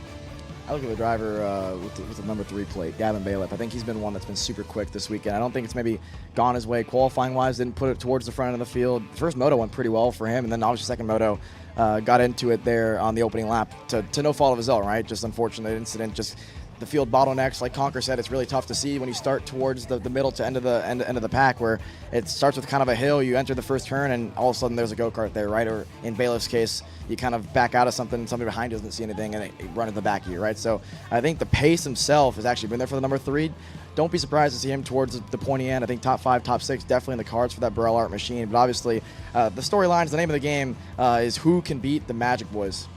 I look at the driver with the number 3 plate, Gavin Bailiff. I think he's been one that's been super quick this weekend. I don't think it's maybe gone his way qualifying-wise, didn't put it towards the front of the field. The first moto went pretty well for him, and then obviously second moto got into it there on the opening lap to no fault of his own, right? Just unfortunate incident, just the field bottlenecks. Like Conker said, it's really tough to see when you start towards the middle to end of the pack, where it starts with kind of a hill. You enter the first turn, and all of a sudden there's a go-kart there, right? Or in Bailiff's case, you kind of back out of something, and somebody behind you doesn't see anything, and it run in the back of you, right? So I think the pace himself has actually been there for the number 3. Don't be surprised to see him towards the pointy end. I think top 5, top 6, definitely in the cards for that Burrell Art machine. But obviously, the storyline, the name of the game, is who can beat the Magic boys.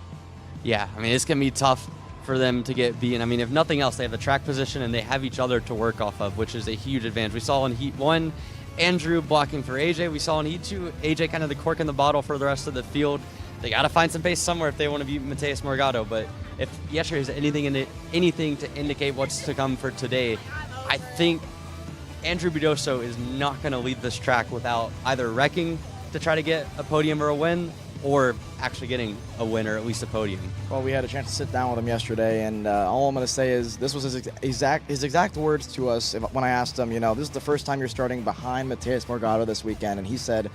Yeah, I mean, it's going to be tough for them to get beaten. I mean, if nothing else, they have the track position and they have each other to work off of, which is a huge advantage. We saw in Heat 1, Andrew blocking for AJ. We saw in Heat 2, AJ kind of the cork in the bottle for the rest of the field. They got to find some pace somewhere if they want to beat Mateus Morgado. But if yesterday is anything to indicate what's to come for today, I think Andrew Budoso is not going to leave this track without either wrecking to try to get a podium or a win, or actually getting a win or at least a podium. Well, we had a chance to sit down with him yesterday, and all I'm going to say is this was his exact words to us when I asked him, this is the first time you're starting behind Mateus Morgado this weekend, and he said,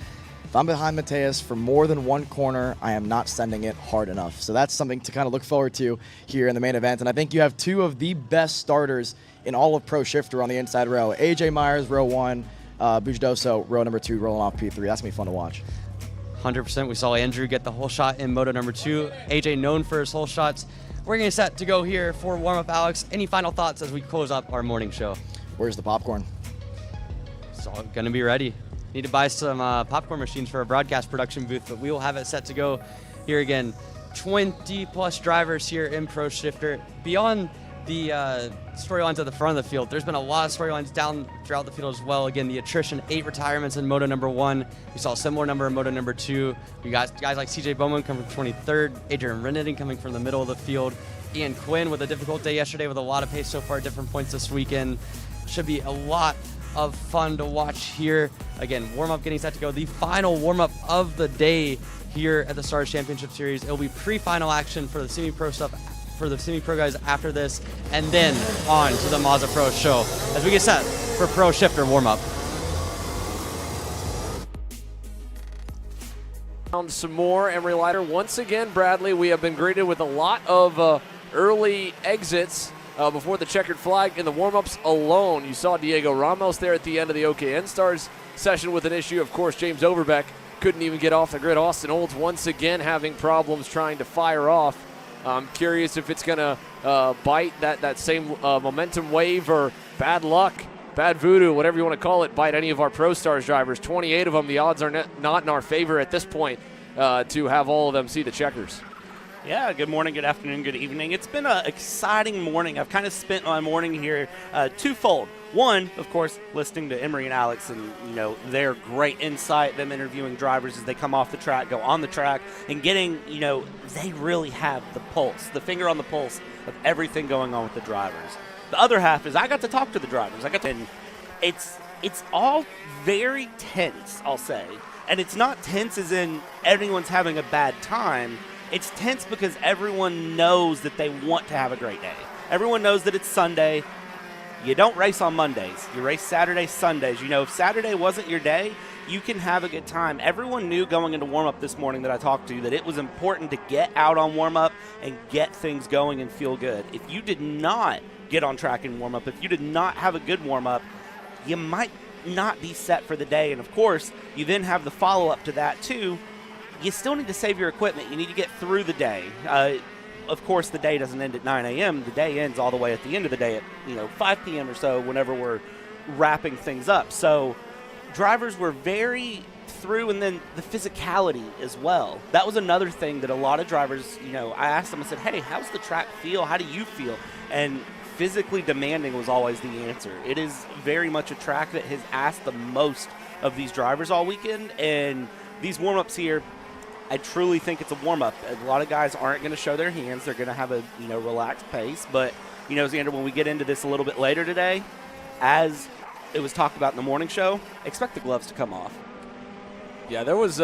if I'm behind Mateus for more than one corner, I am not sending it hard enough. So that's something to kind of look forward to here in the main event, and I think you have 2 of the best starters in all of Pro Shifter on the inside row. AJ Myers, row 1, Budoso, row number 2, rolling off P3. That's going to be fun to watch. 100%. We saw Andrew get the whole shot in moto number 2. AJ known for his whole shots. We're going to set to go here for warm-up, Alex. Any final thoughts as we close up our morning show? Where's the popcorn? It's all going to be ready. Need to buy some popcorn machines for a broadcast production booth, but we will have it set to go here again. 20-plus drivers here in Pro Shifter. Beyond the storylines at the front of the field, there's been a lot of storylines down throughout the field as well. Again, the attrition, 8 retirements in moto number 1. We saw a similar number in moto number 2. We got guys like CJ Bowman coming from 23rd, Adrian Renedin coming from the middle of the field, Ian Quinn with a difficult day yesterday with a lot of pace so far at different points this weekend. Should be a lot of fun to watch here. Again, warm-up getting set to go. The final warm-up of the day here at the Stars Championship Series. It'll be pre-final action for the semi-pro stuff, for the semi-pro guys after this, and then on to the Mazda Pro show as we get set for Pro Shifter warm-up. Some more Emery Leiter. Once again, Bradley, we have been greeted with a lot of early exits before the checkered flag in the warm-ups alone. You saw Diego Ramos there at the end of the OKN Stars session with an issue. Of course, James Overbeck couldn't even get off the grid. Austin Olds once again having problems trying to fire off. I'm curious if it's going to bite that same momentum wave, or bad luck, bad voodoo, whatever you want to call it, bite any of our Pro Stars drivers. 28 of them, the odds are not in our favor at this point to have all of them see the checkers. Yeah, good morning, good afternoon, good evening. It's been an exciting morning. I've kind of spent my morning here twofold. One, of course, listening to Emery and Alex and, their great insight, them interviewing drivers as they come off the track, go on the track, and getting, they really have the pulse, the finger on the pulse of everything going on with the drivers. The other half is I got to talk to the drivers. And it's all very tense, I'll say. And it's not tense as in everyone's having a bad time. It's tense because everyone knows that they want to have a great day. Everyone knows that it's Sunday. You don't race on Mondays. You race Saturdays, Sundays. If Saturday wasn't your day, you can have a good time. Everyone knew going into warm-up this morning that I talked to that it was important to get out on warm-up and get things going and feel good. If you did not get on track in warm-up, if you did not have a good warm-up, you might not be set for the day. And, of course, you then have the follow-up to that, too. You still need to save your equipment. You need to get through the day. Of course, the day doesn't end at 9 a.m. The day ends all the way at the end of the day at 5 p.m. or so whenever we're wrapping things up. So drivers were very through, and then the physicality as well. That was another thing that a lot of drivers, I asked them, I said, hey, how's the track feel? How do you feel? And physically demanding was always the answer. It is very much a track that has asked the most of these drivers all weekend, and these warm-ups here, I truly think it's a warm-up. A lot of guys aren't going to show their hands. They're going to have a relaxed pace. But, Xander, when we get into this a little bit later today, as it was talked about in the morning show, expect the gloves to come off. Yeah, there was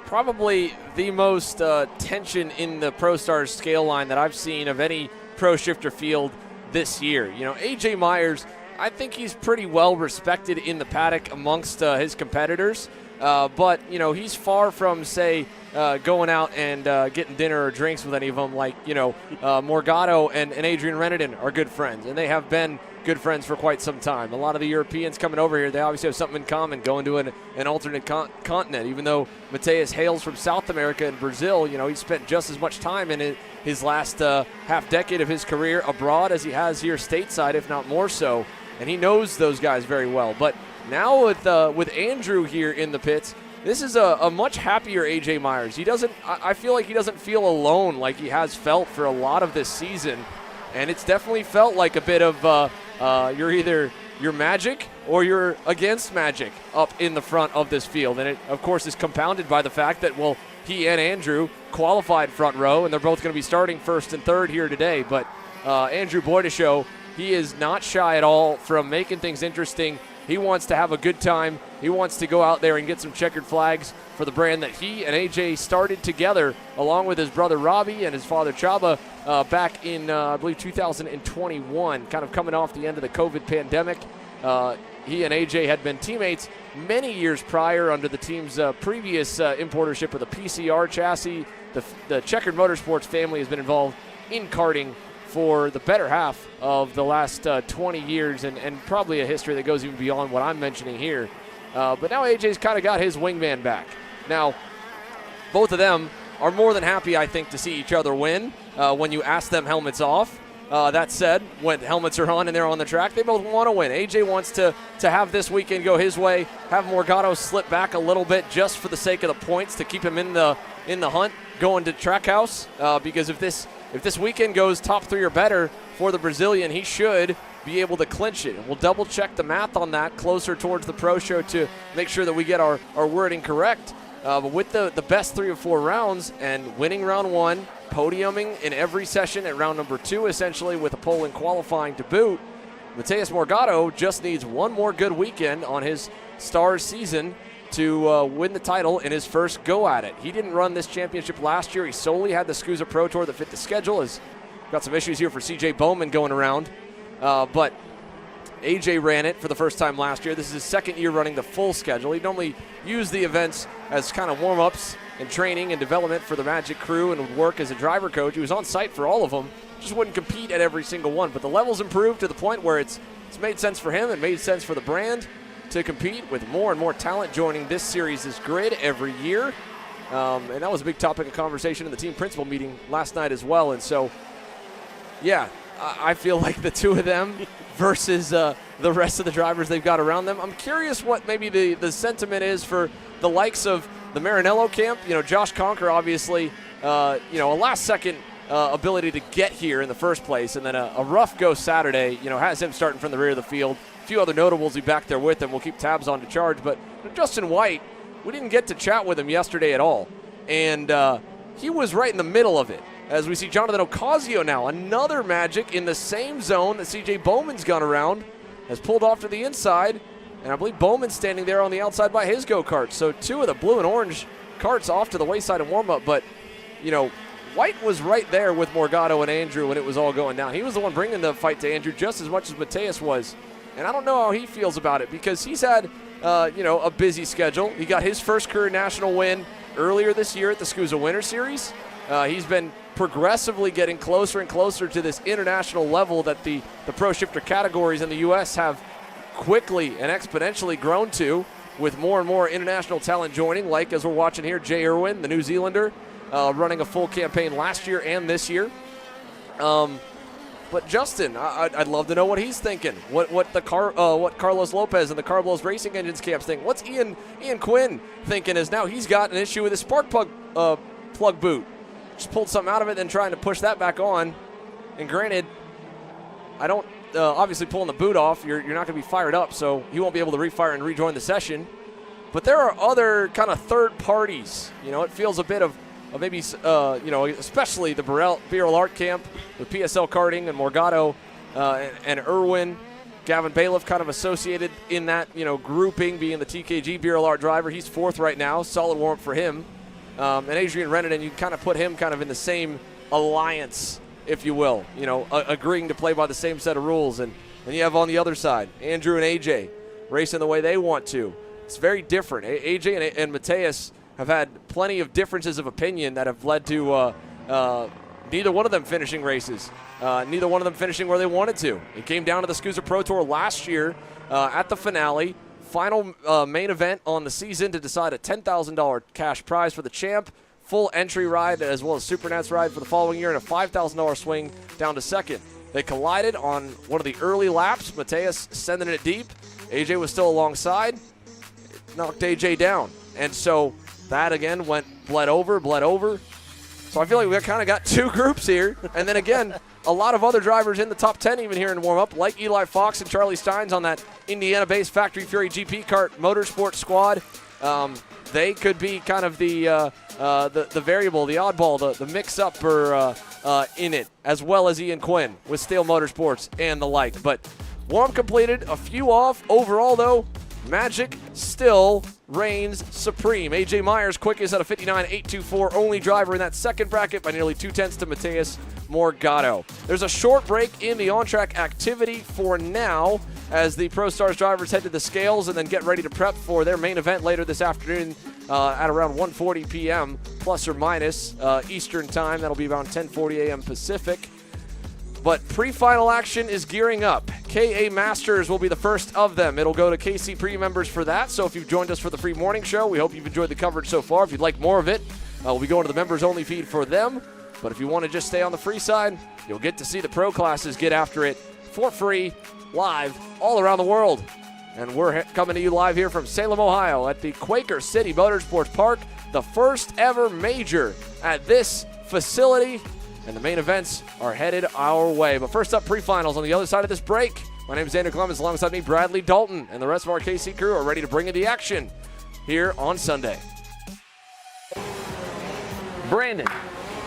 probably the most tension in the Pro Stars scale line that I've seen of any pro shifter field this year. A.J. Myers, I think he's pretty well respected in the paddock amongst his competitors. But, he's far from, say, going out and getting dinner or drinks with any of them like, Morgado and Adrian Reneden are good friends, and they have been good friends for quite some time. A lot of the Europeans coming over here, they obviously have something in common, going to an alternate continent. Even though Mateus hails from South America and Brazil, he spent just as much time in his last half decade of his career abroad as he has here stateside, if not more so, and he knows those guys very well. But now with Andrew here in the pits, this is a much happier A.J. Myers. I feel like he doesn't feel alone like he has felt for a lot of this season, and it's definitely felt like a bit of you're magic or you're against magic up in the front of this field. And it, of course, is compounded by the fact that, he and Andrew qualified front row, and they're both going to be starting first and third here today. But Andrew Boydeshow, he is not shy at all from making things interesting. He wants to have a good time. He wants to go out there and get some checkered flags for the brand that he and AJ started together along with his brother Robbie and his father Chaba back in, I believe, 2021, kind of coming off the end of the COVID pandemic. He and AJ had been teammates many years prior under the team's previous importership of the PCR chassis. The Checkered Motorsports family has been involved in karting for the better half of the last 20 years and probably a history that goes even beyond what I'm mentioning here. But now AJ's kind of got his wingman back. Now, both of them are more than happy, I think, to see each other win when you ask them helmets off. That said, when helmets are on and they're on the track, they both want to win. AJ wants to have this weekend go his way, have Morgado slip back a little bit just for the sake of the points to keep him in the hunt going to Trackhouse, because if this weekend goes top three or better for the Brazilian, he should be able to clinch it. And we'll double check the math on that closer towards the Pro Show to make sure that we get our wording correct. But with the best 3 or 4 rounds and winning round 1, podiuming in every session at round number 2, essentially with a pole in qualifying to boot, Mateus Morgado just needs one more good weekend on his Stars season to win the title in his first go at it. He didn't run this championship last year. He solely had the SCUSA Pro Tour that fit the schedule. Has got some issues here for CJ Bowman going around. But AJ ran it for the first time last year. This is his second year running the full schedule. He normally used the events as kind of warm-ups and training and development for the Magic crew and would work as a driver coach. He was on site for all of them, just wouldn't compete at every single one. But the levels improved to the point where it's made sense for him and made sense for the brand to compete with more and more talent joining this series' grid every year. And that was a big topic of conversation in the team principal meeting last night as well. And so, yeah, I feel like the two of them versus the rest of the drivers they've got around them. I'm curious what maybe the sentiment is for the likes of the Maranello camp. You know, Josh Conker obviously a last-second ability to get here in the first place, and then a rough go Saturday, has him starting from the rear of the field. A few other notables will be back there with him. We'll keep tabs on to charge, but Justin White, we didn't get to chat with him yesterday at all, and he was right in the middle of it. As we see Jonathan Ocasio now, another Magic in the same zone that CJ Bowman's gone around, has pulled off to the inside, and I believe Bowman's standing there on the outside by his go-kart. So 2 of the blue and orange karts off to the wayside in warm-up, but, White was right there with Morgado and Andrew when it was all going down. He was the one bringing the fight to Andrew just as much as Mateus was. And I don't know how he feels about it because he's had, a busy schedule. He got his first career national win earlier this year at the SCUSA Winter Series. He's been progressively getting closer and closer to this international level that the pro shifter categories in the U.S. have quickly and exponentially grown to, with more and more international talent joining, like as we're watching here, Jay Irwin, the New Zealander, running a full campaign last year and this year. But Justin, I'd love to know what he's thinking. What Carlos Lopez and the Carlos Racing Engines camp's thinking. What's Ian Quinn thinking? As now he's got an issue with his spark plug boot. Just pulled something out of it, then trying to push that back on. And granted, I don't obviously pulling the boot off. You're not going to be fired up, so he won't be able to refire and rejoin the session. But there are other kind of third parties. It feels a bit of maybe, especially the Viral Art Camp with PSL Karting and Morgado and Irwin. Gavin Bailiff kind of associated in that, grouping, being the TKG Viral Art driver. He's 4th right now. Solid warm-up for him. And Adrian Renanen, you kind of put him kind of in the same alliance, if you will, agreeing to play by the same set of rules. And you have on the other side, Andrew and AJ racing the way they want to. It's very different. AJ and Mateus have had plenty of differences of opinion that have led to neither one of them finishing races, neither one of them finishing where they wanted to. It came down to the SCUSA Pro Tour last year at the finale. Final main event on the season to decide a $10,000 cash prize for the champ, full entry ride as well as Supernats ride for the following year, and a $5,000 swing down to second. They collided on one of the early laps. Mateus sending it deep. AJ was still alongside. It knocked AJ down. And so that again bled over. So I feel like we kind of got 2 groups here. And then again, a lot of other drivers in the top 10 even here in warm-up, like Eli Fox and Charlie Steins on that Indiana-based Factory Fury GP Kart Motorsports squad. They could be kind of the variable, the oddball, the mix-up in it, as well as Ian Quinn with Steel Motorsports and the like. But warm completed, a few off. Overall, though, Magic still reigns supreme. AJ Myers, quickest at a 59.824, only driver in that second bracket by nearly 0.2 to Mateus Morgado. There's a short break in the on-track activity for now as the Pro Stars drivers head to the scales and then get ready to prep for their main event later this afternoon at around 1:40 p.m. plus or minus Eastern time. That'll be around 10:40 a.m. Pacific. But pre-final action is gearing up. KA Masters will be the first of them. It'll go to KC Pre members for that. So if you've joined us for the free morning show, we hope you've enjoyed the coverage so far. If you'd like more of it, we'll be going to the members-only feed for them. But if you want to just stay on the free side, you'll get to see the pro classes get after it for free, live, all around the world. And we're coming to you live here from Salem, Ohio at the Quaker City Motorsports Park, the first ever major at this facility. And the main events are headed our way. But first up, pre-finals on the other side of this break. My name is Xander Clemens, alongside me, Bradley Dalton, and the rest of our KC crew are ready to bring you the action here on Sunday. Brandon,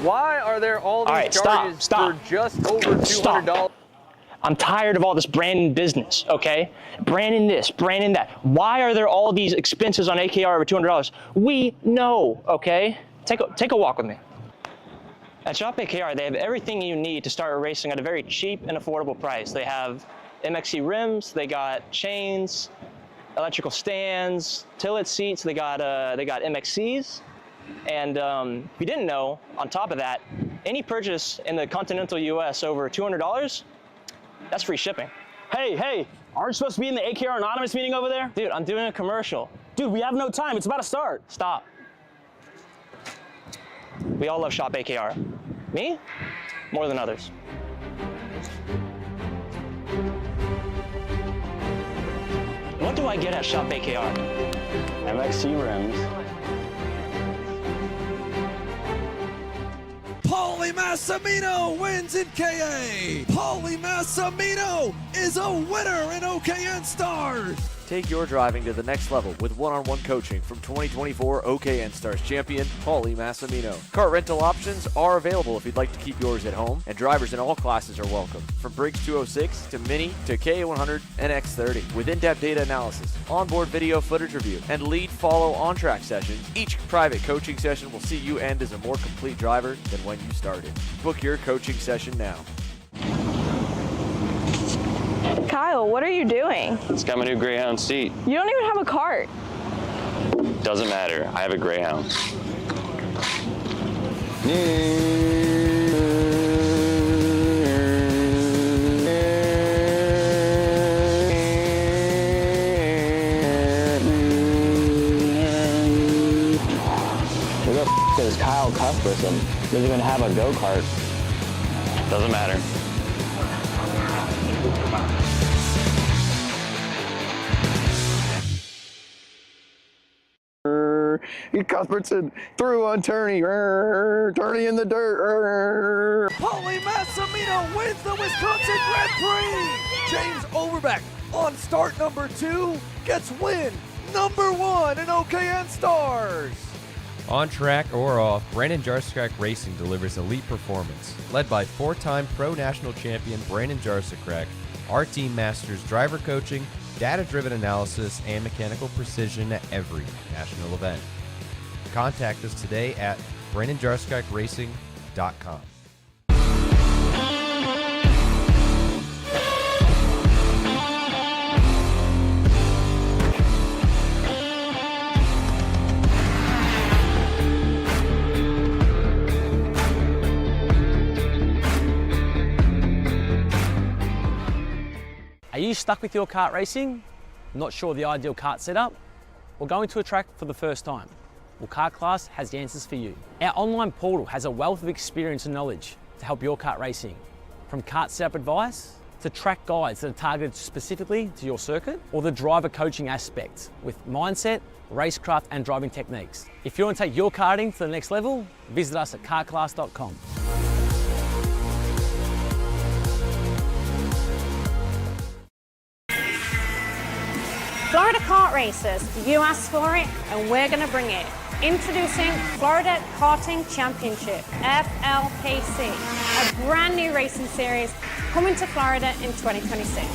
why are there all these charges for just over $200? I'm tired of all this Brandon business, okay? Brandon this, Brandon that. Why are there all these expenses on AKR over $200? We know, okay? Take a walk with me. At Shop AKR, they have everything you need to start racing at a very cheap and affordable price. They have MXC rims, they got chains, electrical stands, tilt seats, they got MXCs. And if you didn't know, on top of that, any purchase in the continental US over $200, that's free shipping. Hey, aren't you supposed to be in the AKR Anonymous meeting over there? Dude, I'm doing a commercial. Dude, we have no time. It's about to start. Stop. We all love Shop AKR. Me? More than others. What do I get at Shop AKR? MXC rims, Paulie Massimino wins in KA. Paulie Massimino is a winner in OKN Stars. Take your driving to the next level with one-on-one coaching from 2024 OKN Stars champion, Paulie Massimino. Kart rental options are available if you'd like to keep yours at home, and drivers in all classes are welcome, from Briggs 206 to Mini to K100 and X30. With in-depth data analysis, onboard video footage review, and lead, follow, on-track sessions, each private coaching session will see you end as a more complete driver than when you started. Book your coaching session now. Kyle, what are you doing? It's got my new Greyhound seat. You don't even have a cart. Doesn't matter. I have a Greyhound. Who the f is Kyle Cuthbertson? Doesn't even have a go-kart. Doesn't matter. Cuthbertson through on Turney. Turney in the dirt. Paulie Massimino wins the Wisconsin Grand Prix. James Overbeck on start number 2 gets win number 1 in OKN Stars. On track or off, Brandon Jarsekrak Racing delivers elite performance. Led by 4-time Pro National Champion Brandon Jarsekrak, our team masters driver coaching, data-driven analysis, and mechanical precision at every national event. Contact us today at BrandonJarsekrakRacing.com. Are you stuck with your kart racing? Not sure the ideal kart setup? Or going to a track for the first time? Well, Kart Class has the answers for you. Our online portal has a wealth of experience and knowledge to help your kart racing. From kart setup advice to track guides that are targeted specifically to your circuit, or the driver coaching aspect with mindset, racecraft and driving techniques. If you want to take your karting to the next level, visit us at kartclass.com. Florida kart racers, you asked for it and we're going to bring it. Introducing Florida Karting Championship, FLPC, a brand new racing series coming to Florida in 2026.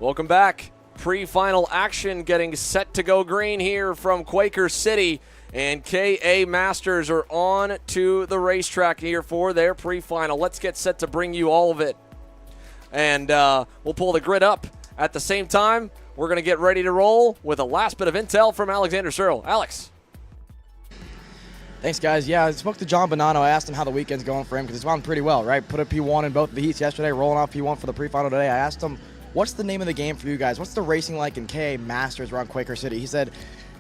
Welcome back. Pre-final action getting set to go green here from Quaker City. And KA Masters are on to the racetrack here for their pre-final. Let's get set to bring you all of it. And we'll pull the grid up. At the same time, we're going to get ready to roll with a last bit of intel from Alexander Searle. Alex. Thanks, guys. Yeah, I spoke to John Bonanno. I asked him how the weekend's going for him because it's gone pretty well, right? Put a P1 in both the heats yesterday, rolling off P1 for the pre-final today. I asked him, what's the name of the game for you guys? What's the racing like in KA Masters around Quaker City? He said,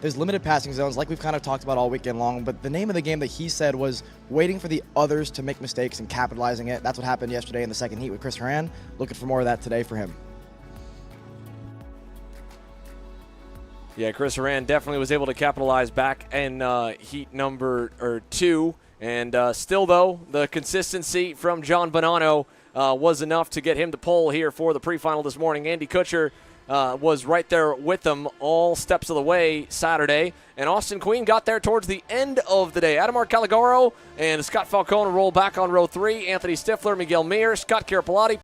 there's limited passing zones like we've kind of talked about all weekend long, but the name of the game that he said was waiting for the others to make mistakes and capitalizing it. That's what happened yesterday in the second heat with Chris Horan. Looking for more of that today for him. Yeah, Chris Horan definitely was able to capitalize back in heat number 2. And still, though, the consistency from John Bonanno was enough to get him to pole here for the pre-final this morning. Andy Kutcher was right there with them all steps of the way Saturday. And Austin Queen got there towards the end of the day. Adamar Caligaro and Scott Falcone roll back on row 3. Anthony Stifler, Miguel Meir, Scott Carapalati.